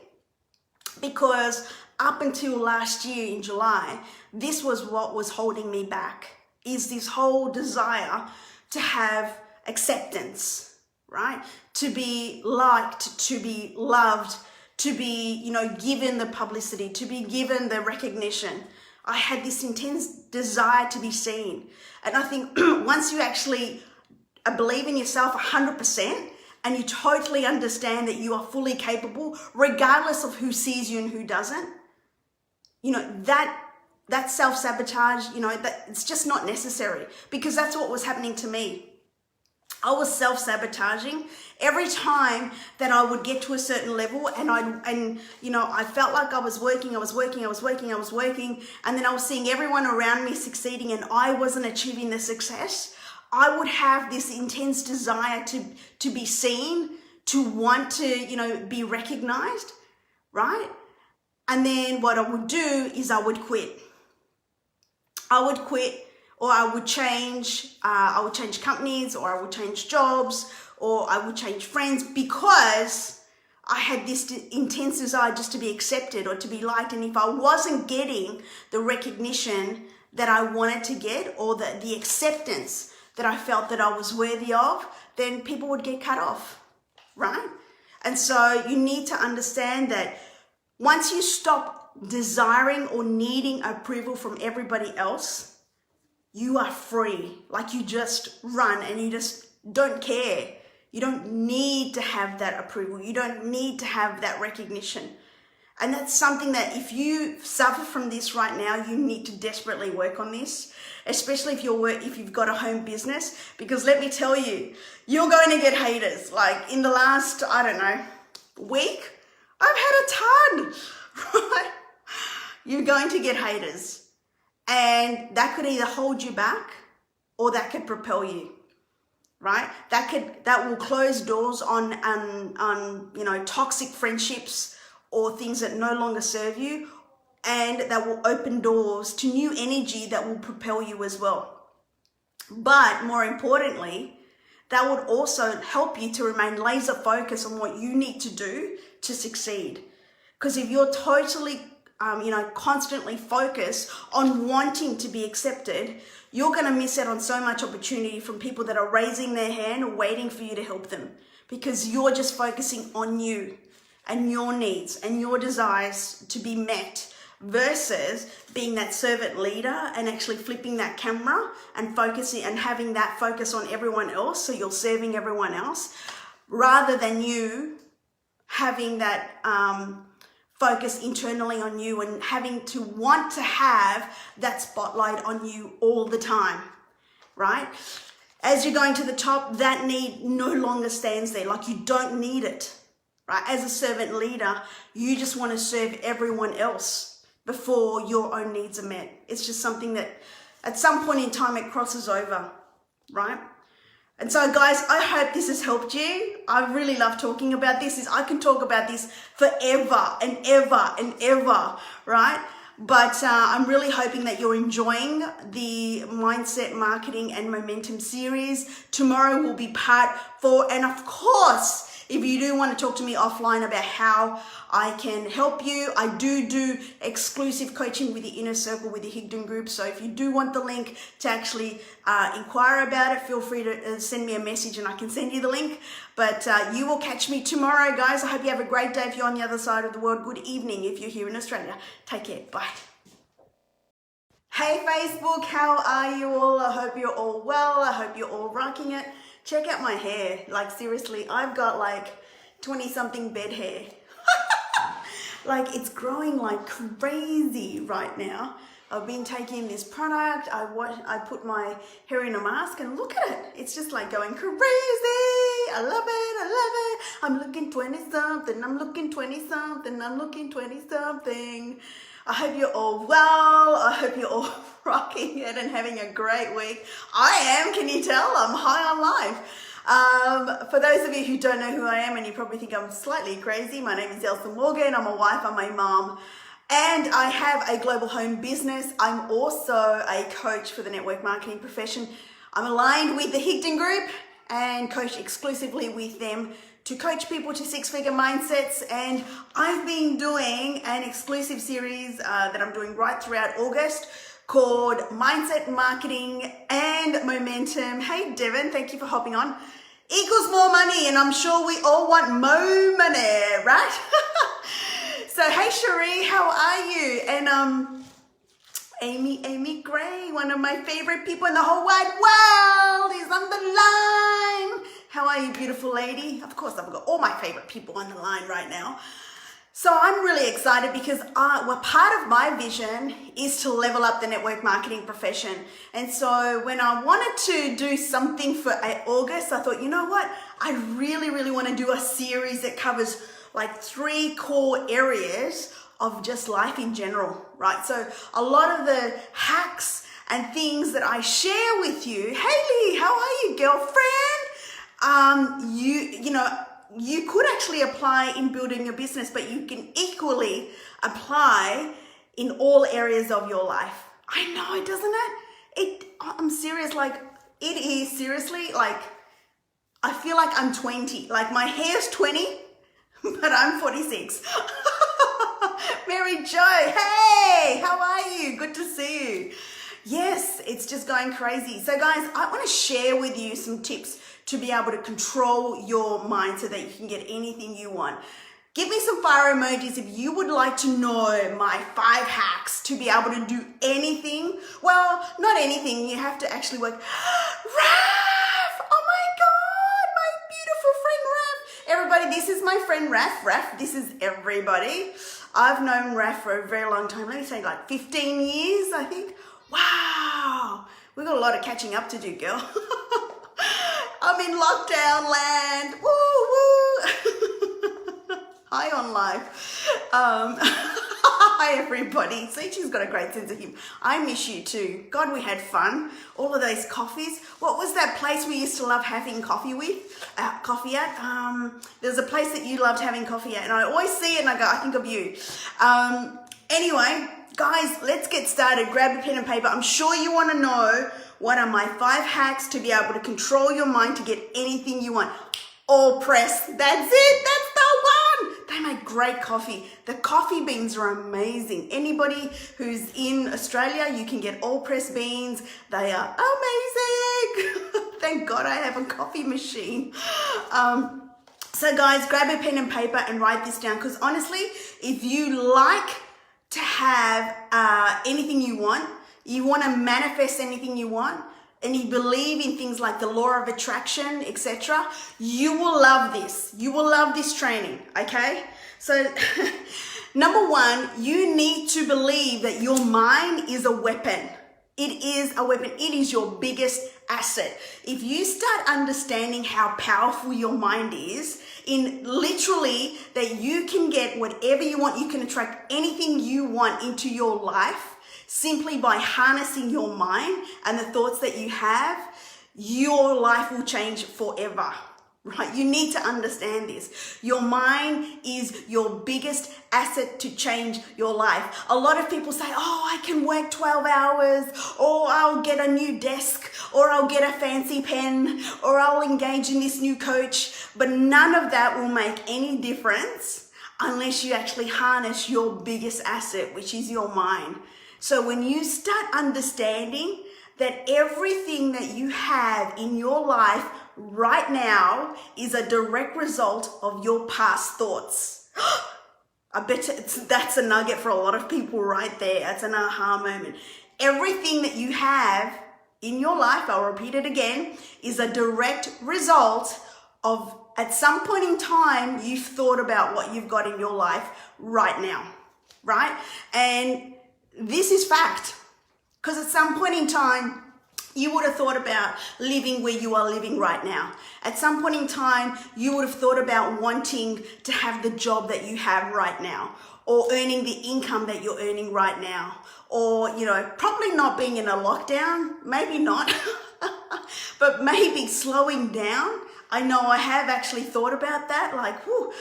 because up until last year in July, this was what was holding me back, is this whole desire to have acceptance, right? To be liked, to be loved, to be, given the publicity, to be given the recognition. I had this intense desire to be seen. And I think once you actually believe in yourself 100% and you totally understand that you are fully capable, regardless of who sees you and who doesn't, that self-sabotage, that it's just not necessary, because that's what was happening to me. I was self-sabotaging every time that I would get to a certain level, and I felt like I was working, and then I was seeing everyone around me succeeding and I wasn't achieving the success. I would have this intense desire to be seen, to want to, be recognized, right? And then what I would do is I would quit. Or I would change companies, or I would change jobs, or I would change friends, because I had this intense desire just to be accepted or to be liked. And if I wasn't getting the recognition that I wanted to get, or the acceptance that I felt that I was worthy of, then people would get cut off, right? And so you need to understand that once you stop desiring or needing approval from everybody else, you are free. Like, you just run and you just don't care. You don't need to have that approval. You don't need to have that recognition. And that's something that if you suffer from this right now, you need to desperately work on this, especially if you've got a home business, because let me tell you, you're going to get haters. Like, in the last, week, I've had a ton, right? You're going to get haters. And that could either hold you back, or that could propel you, right? That will close doors on toxic friendships or things that no longer serve you, and that will open doors to new energy that will propel you as well. But more importantly, that would also help you to remain laser focused on what you need to do to succeed. Because if you're totally constantly focus on wanting to be accepted, you're going to miss out on so much opportunity from people that are raising their hand or waiting for you to help them, because you're just focusing on you and your needs and your desires to be met, versus being that servant leader and actually flipping that camera and focusing and having that focus on everyone else. So you're serving everyone else, rather than you having that focus internally on you and having to want to have that spotlight on you all the time, right? As you're going to the top, that need no longer stands there. Like, you don't need it, right? As a servant leader, you just want to serve everyone else before your own needs are met. It's just something that at some point in time it crosses over, right? And so, guys, I hope this has helped you. I really love talking about this. I can talk about this forever and ever and ever, right? But I'm really hoping that you're enjoying the Mindset, Marketing and Momentum series. Tomorrow will be part 4. And of course, if you do want to talk to me offline about how I can help you, I do exclusive coaching with the Inner Circle, with the Higdon group. So if you do want the link to actually inquire about it, feel free to send me a message and I can send you the link. But you will catch me tomorrow, guys. I hope you have a great day. If you're on the other side of the world, good evening if you're here in Australia. Take care. Bye. Hey Facebook, how are you all? I hope you're all well. I hope you're all rocking it. Check out my hair. Like, seriously, I've got like 20-something bed hair. Like, it's growing like crazy right now. I've been taking this product. I put my hair in a mask and look at it. It's just like going crazy. I love it. I'm looking 20-something. I'm looking 20-something. I'm looking 20-something. I hope you're all well. I hope you're all rocking it and having a great week. I am, can you tell? I'm high on life. For those of you who don't know who I am, and you probably think I'm slightly crazy, my name is Elsa Morgan. I'm a wife, I'm a mom, and I have a global home business. I'm also a coach for the network marketing profession. I'm aligned with the Higdon group and coach exclusively with them to coach people to 6-figure mindsets. And I've been doing an exclusive series that I'm doing right throughout August called Mindset, Marketing and Momentum. Hey Devin, thank you for hopping on. Equals more money, and I'm sure we all want more money, right? So hey Cherie, how are you? And Amy Gray, one of my favorite people in the whole wide world, is on the line. How are you, beautiful lady? Of course, I've got all my favorite people on the line right now. So I'm really excited because part of my vision is to level up the network marketing profession. And so when I wanted to do something for August, I thought, you know what? I really want to do a series that covers like 3 core areas of just life in general, right? So a lot of the hacks and things that I share with you, Hayley, how are you, girlfriend? You could actually apply in building your business, but you can equally apply in all areas of your life. I know, doesn't it? I'm serious, like it is seriously, like I feel like I'm 20, like my hair's 20, but I'm 46. Mary Jo, hey, how are you? Good to see you. Yes, it's just going crazy. So guys, I want to share with you some tips to be able to control your mind so that you can get anything you want. Give me some fire emojis if you would like to know my 5 hacks to be able to do anything. Well, not anything. You have to actually work. Raph! Oh my God, my beautiful friend Raph. Everybody, this is my friend Raph. Raph, this is everybody. I've known Raph for a very long time. Let me say like 15 years, I think. Wow. We've got a lot of catching up to do, girl. I'm in lockdown land. Woo, woo. Hi on live. Hi, everybody. See, she's got a great sense of humor. I miss you too. God, we had fun. All of those coffees. What was that place we used to love having coffee at? There's a place that you loved having coffee at, and I always see it and I go, I think of you. Anyway, guys, let's get started. Grab a pen and paper. I'm sure you want to know what are my 5 hacks to be able to control your mind to get anything you want. All press. That's it. That's the one. They make great coffee. The coffee beans are amazing. Anybody who's in Australia, you can get all press beans. They are amazing. Thank God I have a coffee machine. So guys, grab a pen and paper and write this down, because honestly, if you like to have anything you want to manifest anything you want, and you believe in things like the law of attraction, etc., you will love this. You will love this training, okay? So number 1, you need to believe that your mind is a weapon. It is a weapon. It is your biggest asset. If you start understanding how powerful your mind is, in literally that you can get whatever you want, you can attract anything you want into your life simply by harnessing your mind and the thoughts that you have, your life will change forever. Right? You need to understand this. Your mind is your biggest asset to change your life. A lot of people say, oh, I can work 12 hours, or I'll get a new desk, or I'll get a fancy pen, or I'll engage in this new coach. But none of that will make any difference unless you actually harness your biggest asset, which is your mind. So when you start understanding that everything that you have in your life right now is a direct result of your past thoughts. I bet that's a nugget for a lot of people right there. That's an aha moment. Everything that you have in your life, I'll repeat it again, is a direct result of, at some point in time, you've thought about what you've got in your life right now, right? And this is fact, because at some point in time, you would have thought about living where you are living right now. At some point in time, you would have thought about wanting to have the job that you have right now, or earning the income that you're earning right now, or, probably not being in a lockdown, maybe not, but maybe slowing down. I know I have actually thought about that, like, whew,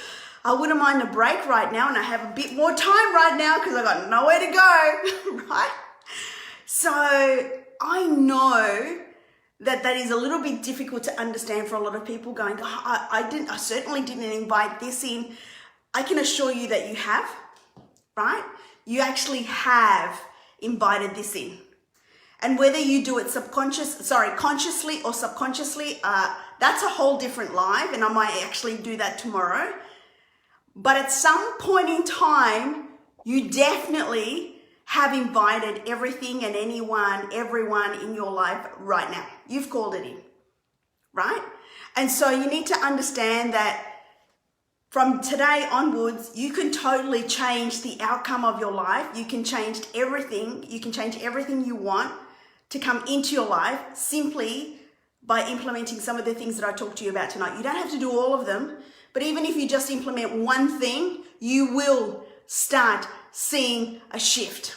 I wouldn't mind a break right now, and I have a bit more time right now because I've got nowhere to go, right? So I know that is a little bit difficult to understand for a lot of people, going, oh, I certainly didn't invite this in. I can assure you that you have, right? You actually have invited this in. And whether you do it consciously or subconsciously, that's a whole different live, and I might actually do that tomorrow. But at some point in time, you definitely have invited everything and everyone in your life right now. You've called it in, right? And so you need to understand that from today onwards, you can totally change the outcome of your life. You can change everything. You can change everything you want to come into your life simply by implementing some of the things that I talked to you about tonight. You don't have to do all of them, but even if you just implement one thing, you will start seeing a shift.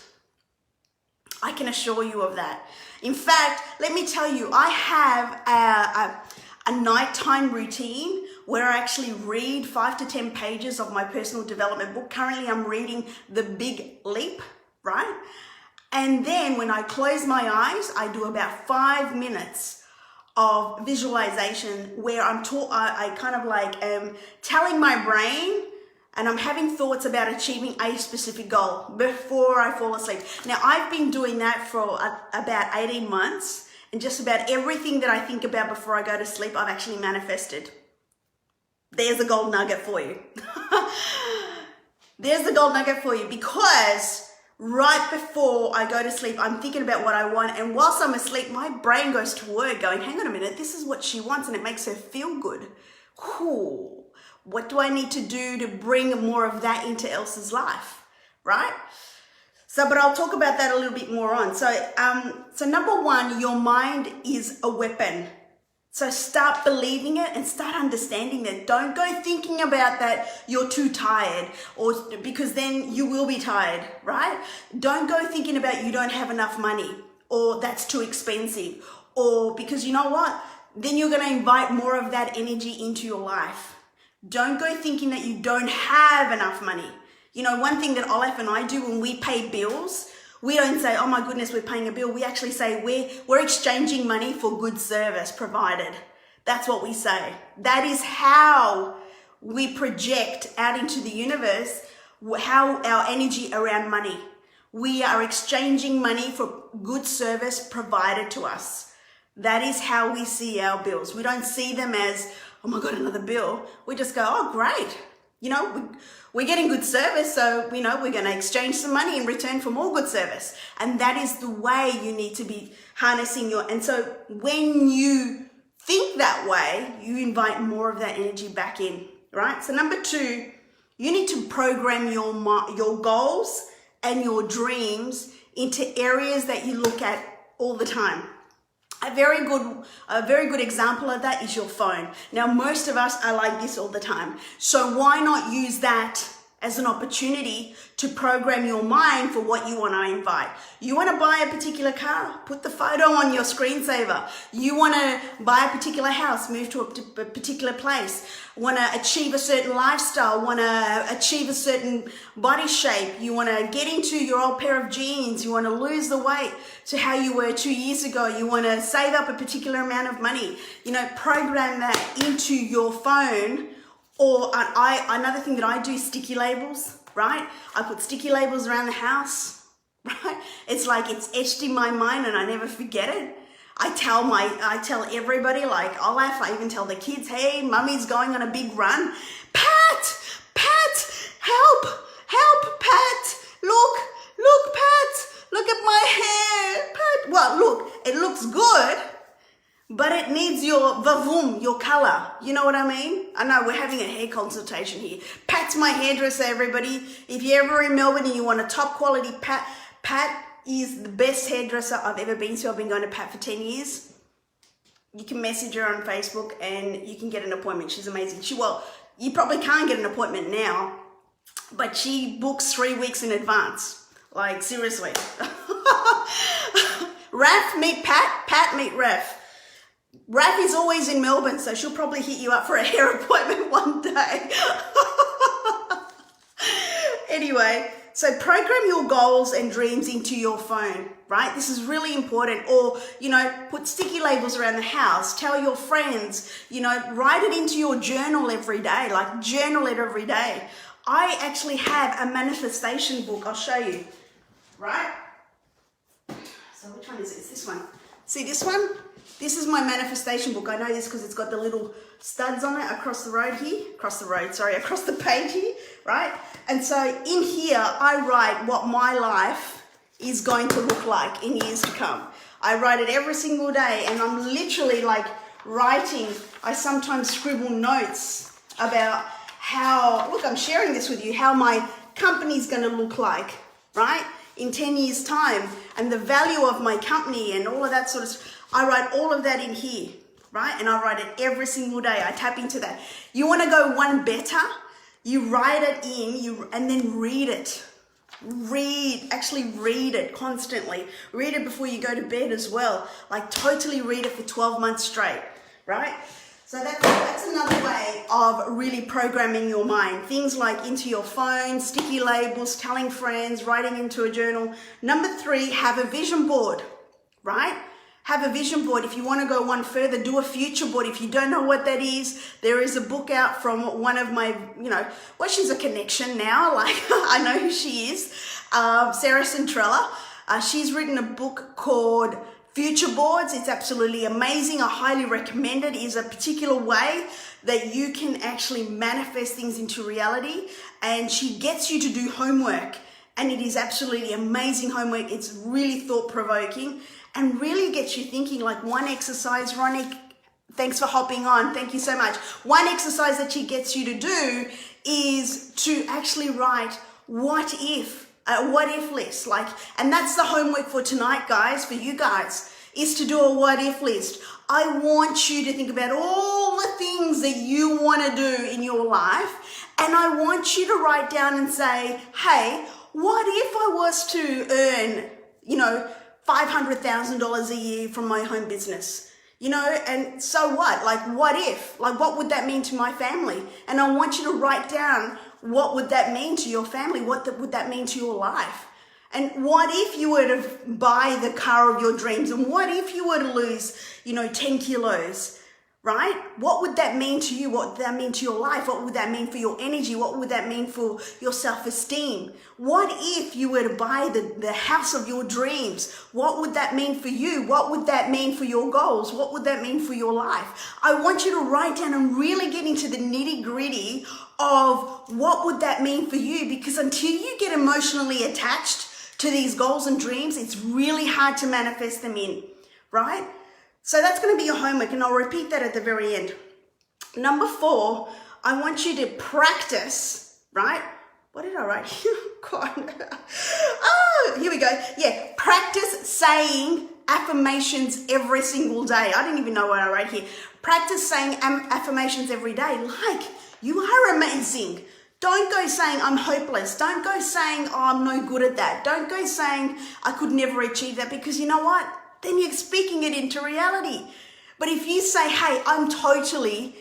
I can assure you of that. In fact, let me tell you, I have a nighttime routine where I actually read 5 to 10 pages of my personal development book. Currently, I'm reading The Big Leap, right? And then when I close my eyes, I do about 5 minutes of visualization where I kind of like am telling my brain and I'm having thoughts about achieving a specific goal before I fall asleep. Now, I've been doing that for about 18 months, and just about everything that I think about before I go to sleep, I've actually manifested. There's a gold nugget for you. There's the gold nugget for you, because right before I go to sleep, I'm thinking about what I want. And whilst I'm asleep, my brain goes to work going, hang on a minute, this is what she wants. And it makes her feel good. Cool. What do I need to do to bring more of that into Elsa's life? Right? So, but I'll talk about that a little bit more on. So number one, your mind is a weapon. So start believing it and start understanding that. Don't go thinking about that you're too tired, or because then you will be tired, right? Don't go thinking about you don't have enough money, or that's too expensive, or because you know what? Then you're going to invite more of that energy into your life. Don't go thinking that you don't have enough money. You know, one thing that Olaf and I do when we pay bills, we don't say, oh my goodness, we're paying a bill. We actually say we're exchanging money for good service provided. That's what we say. That is how we project out into the universe how our energy around money. We are exchanging money for good service provided to us. That is how we see our bills. We don't see them as, oh my God, another bill. We just go, oh, great. You know, we're getting good service, so, you know, we're going to exchange some money in return for more good service. And that is the way you need to be harnessing and so when you think that way, you invite more of that energy back in, right? So number two, you need to program your goals and your dreams into areas that you look at all the time. A very good example of that is your phone. Now, most of us are like this all the time. So why not use that as an opportunity to program your mind for what you want to invite? You want to buy a particular car? Put the photo on your screensaver. You want to buy a particular house? Move to a particular place. Want to achieve a certain lifestyle? Want to achieve a certain body shape? You want to get into your old pair of jeans? You want to lose the weight to how you were 2 years ago? You want to save up a particular amount of money? You know, program that into your phone. Or another thing that I do is sticky labels, right? I put sticky labels around the house, right? It's like it's etched in my mind and I never forget it. I tell everybody, like Olaf, I even tell the kids, hey, mummy's going on a big run. Pat, help, Pat, look, Pat, look at my hair, Pat. Well, look, it looks good, but it needs your vavoom, your color. You know what I mean? I know we're having a hair consultation here. Pat's my hairdresser, everybody. If you're ever in Melbourne and you want a top quality Pat is the best hairdresser I've ever been to. I've been going to Pat for 10 years. You can message her on Facebook and you can get an appointment. She's amazing. You probably can't get an appointment now, but she books 3 weeks in advance. Like, seriously. Raf, meet Pat. Pat, meet Raf. Raf is always in Melbourne, so she'll probably hit you up for a hair appointment one day. Anyway, so program your goals and dreams into your phone, right? This is really important. Or, you know, put sticky labels around the house. Tell your friends, you know, write it into your journal every day. Like, journal it every day. I actually have a manifestation book. I'll show you, right? So which one is it? It's this one. See this one? This is my manifestation book. I know this because it's got the little studs on it across the page here, right? And so in here, I write what my life is going to look like in years to come. I write it every single day, and I'm literally like writing. I sometimes scribble notes about how, look, I'm sharing this with you, how my company's going to look like, right? In 10 years time, and the value of my company and all of that sort of stuff. I write all of that in here, right? And I write it every single day. I tap into that. You want to go one better? You write it in, and then read it. Actually read it constantly. Read it before you go to bed as well. Like totally read it for 12 months straight, right? So that's another way of really programming your mind. Things like into your phone, sticky labels, telling friends, writing into a journal. Number 3, have a vision board, right? Have a vision board. If you want to go one further, do a future board. If you don't know what that is, there is a book out from one of my, well, she's a connection now. Like, I know who she is. Sarah Centrella. She's written a book called Future Boards. It's absolutely amazing. I highly recommend it. It is a particular way that you can actually manifest things into reality. And she gets you to do homework. And it is absolutely amazing homework. It's really thought-provoking and really gets you thinking. Like one exercise, Ronnie, thanks for hopping on. Thank you so much. One exercise that she gets you to do is to actually write what if list. And that's the homework for tonight, guys, for you guys, is to do a what if list. I want you to think about all the things that you want to do in your life. And I want you to write down and say, hey, what if I was to earn, $500,000 a year from my home business? And so what? Like, what if? Like, what would that mean to my family? And I want you to write down, what would that mean to your family? What would that mean to your life? And what if you were to buy the car of your dreams? And what if you were to lose, 10 kilos, right? What would that mean to you? What would that mean to your life? What would that mean for your energy? What would that mean for your self-esteem? What if you were to buy the house of your dreams? What would that mean for you? What would that mean for your goals? What would that mean for your life? I want you to write down and really get into the nitty-gritty of what would that mean for you, because until you get emotionally attached to these goals and dreams, it's really hard to manifest them in, right? So that's going to be your homework, and I'll repeat that at the very end. Number 4, I want you to practice, right? What did I write here? Oh, here we go. Yeah, practice saying affirmations every single day. I didn't even know what I wrote here. Practice saying affirmations every day. Like, you are amazing. Don't go saying I'm hopeless. Don't go saying, oh, I'm no good at that. Don't go saying I could never achieve that, because you know what? Then you're speaking it into reality. But if you say, hey, I'm totally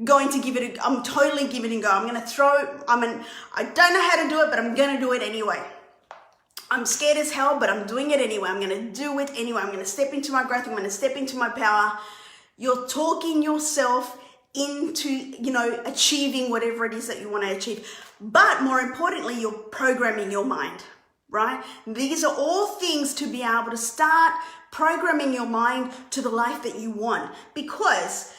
going to give it I'm totally giving it a go. I'm going to I don't know how to do it, but I'm going to do it anyway. I'm scared as hell, but I'm doing it anyway. I'm going to do it anyway. I'm going to step into my growth. I'm going to step into my power. You're talking yourself into, achieving whatever it is that you want to achieve. But more importantly, you're programming your mind, right? These are all things to be able to start programming your mind to the life that you want. Because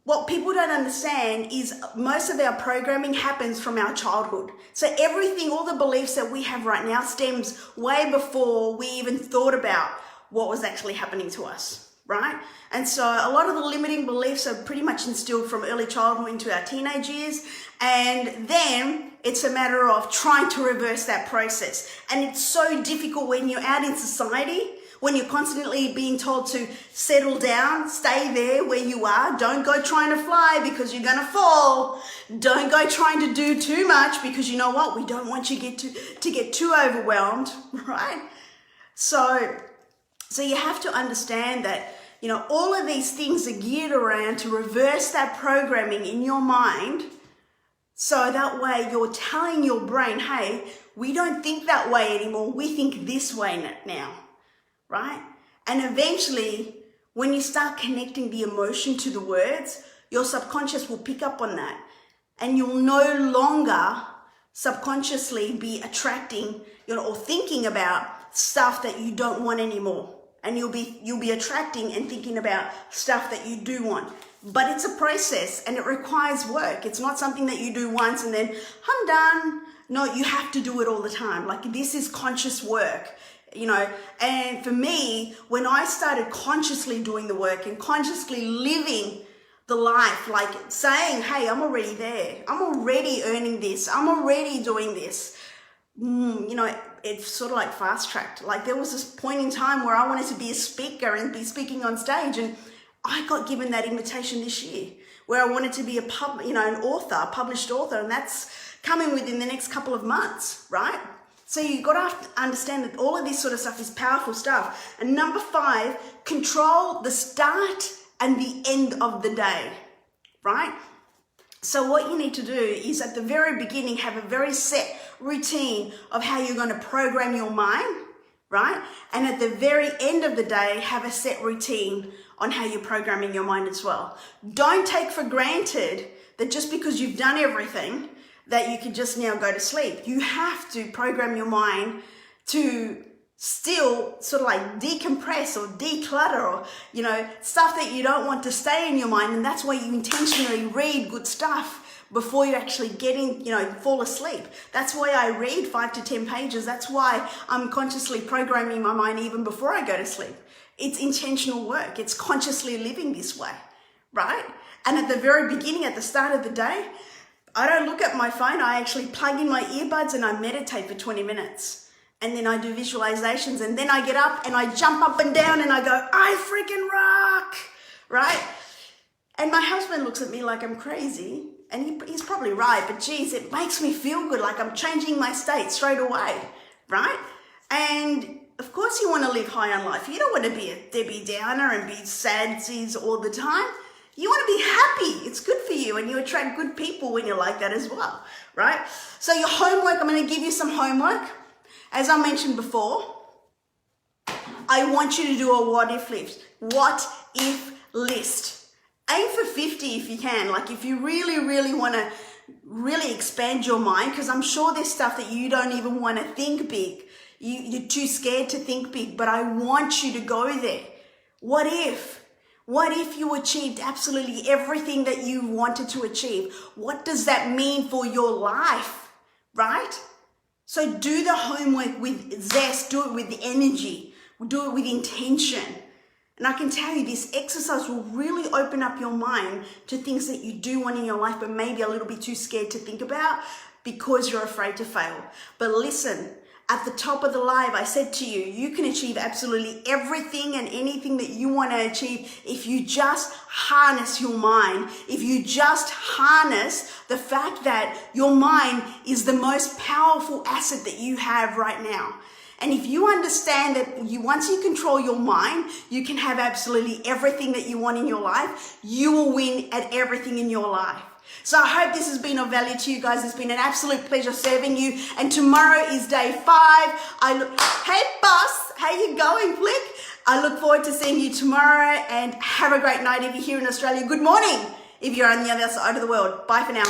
what people don't understand is most of our programming happens from our childhood. So everything, all the beliefs that we have right now stems way before we even thought about what was actually happening to us, right? And so a lot of the limiting beliefs are pretty much instilled from early childhood into our teenage years. And then it's a matter of trying to reverse that process. And it's so difficult when you're out in society, when you're constantly being told to settle down, stay there where you are. Don't go trying to fly because you're going to fall. Don't go trying to do too much, because you know what? We don't want you to get too overwhelmed, right? So you have to understand that, all of these things are geared around to reverse that programming in your mind. So that way you're telling your brain, hey, we don't think that way anymore. We think this way now. Right? And eventually, when you start connecting the emotion to the words, your subconscious will pick up on that. And you'll no longer subconsciously be attracting, or thinking about stuff that you don't want anymore. And you'll be attracting and thinking about stuff that you do want. But it's a process, and it requires work. It's not something that you do once and then I'm done. No, you have to do it all the time. Like, this is conscious work. And for me, when I started consciously doing the work and consciously living the life, like saying, hey, I'm already there, I'm already earning this, I'm already doing this, it's sort of like fast tracked. Like there was this point in time where I wanted to be a speaker and be speaking on stage, and I got given that invitation this year where I wanted to be an author, a published author, and that's coming within the next couple of months, right? So you've got to understand that all of this sort of stuff is powerful stuff. And number 5, control the start and the end of the day, right? So what you need to do is at the very beginning have a very set routine of how you're going to program your mind, right? And at the very end of the day, have a set routine on how you're programming your mind as well. Don't take for granted that just because you've done everything that you can just now go to sleep. You have to program your mind to still sort of like decompress or declutter or, stuff that you don't want to stay in your mind. And that's why you intentionally read good stuff before you actually fall asleep. That's why I read 5 to 10 pages. That's why I'm consciously programming my mind even before I go to sleep. It's intentional work. It's consciously living this way, right? And at the very beginning, at the start of the day, I don't look at my phone. I actually plug in my earbuds and I meditate for 20 minutes. And then I do visualizations, and then I get up and I jump up and down and I go, I freaking rock, right? And my husband looks at me like I'm crazy, and he's probably right, but geez, it makes me feel good, like I'm changing my state straight away, right? And of course you want to live high on life. You don't want to be a Debbie Downer and be sadsies all the time. You want to be happy. It's good for you, and you attract good people when you're like that as well, right? So your homework, I'm going to give you some homework. As I mentioned before, I want you to do a what if list. What if list. Aim for 50 if you can. Like if you really, really want to really expand your mind, because I'm sure there's stuff that you don't even want to think big. You're too scared to think big, but I want you to go there. What if? What if you achieved absolutely everything that you wanted to achieve? What does that mean for your life, right? So do the homework with zest, do it with energy, do it with intention. And I can tell you this exercise will really open up your mind to things that you do want in your life, but maybe a little bit too scared to think about because you're afraid to fail. But listen, at the top of the live, I said to you, you can achieve absolutely everything and anything that you want to achieve if you just harness your mind, if you just harness the fact that your mind is the most powerful asset that you have right now. And if you understand that once you control your mind, you can have absolutely everything that you want in your life, you will win at everything in your life. So I hope this has been of value to you guys. It's been an absolute pleasure serving you. And tomorrow is day 5. Hey boss, how you going, Flick? I look forward to seeing you tomorrow, and have a great night if you're here in Australia. Good morning if you're on the other side of the world. Bye for now.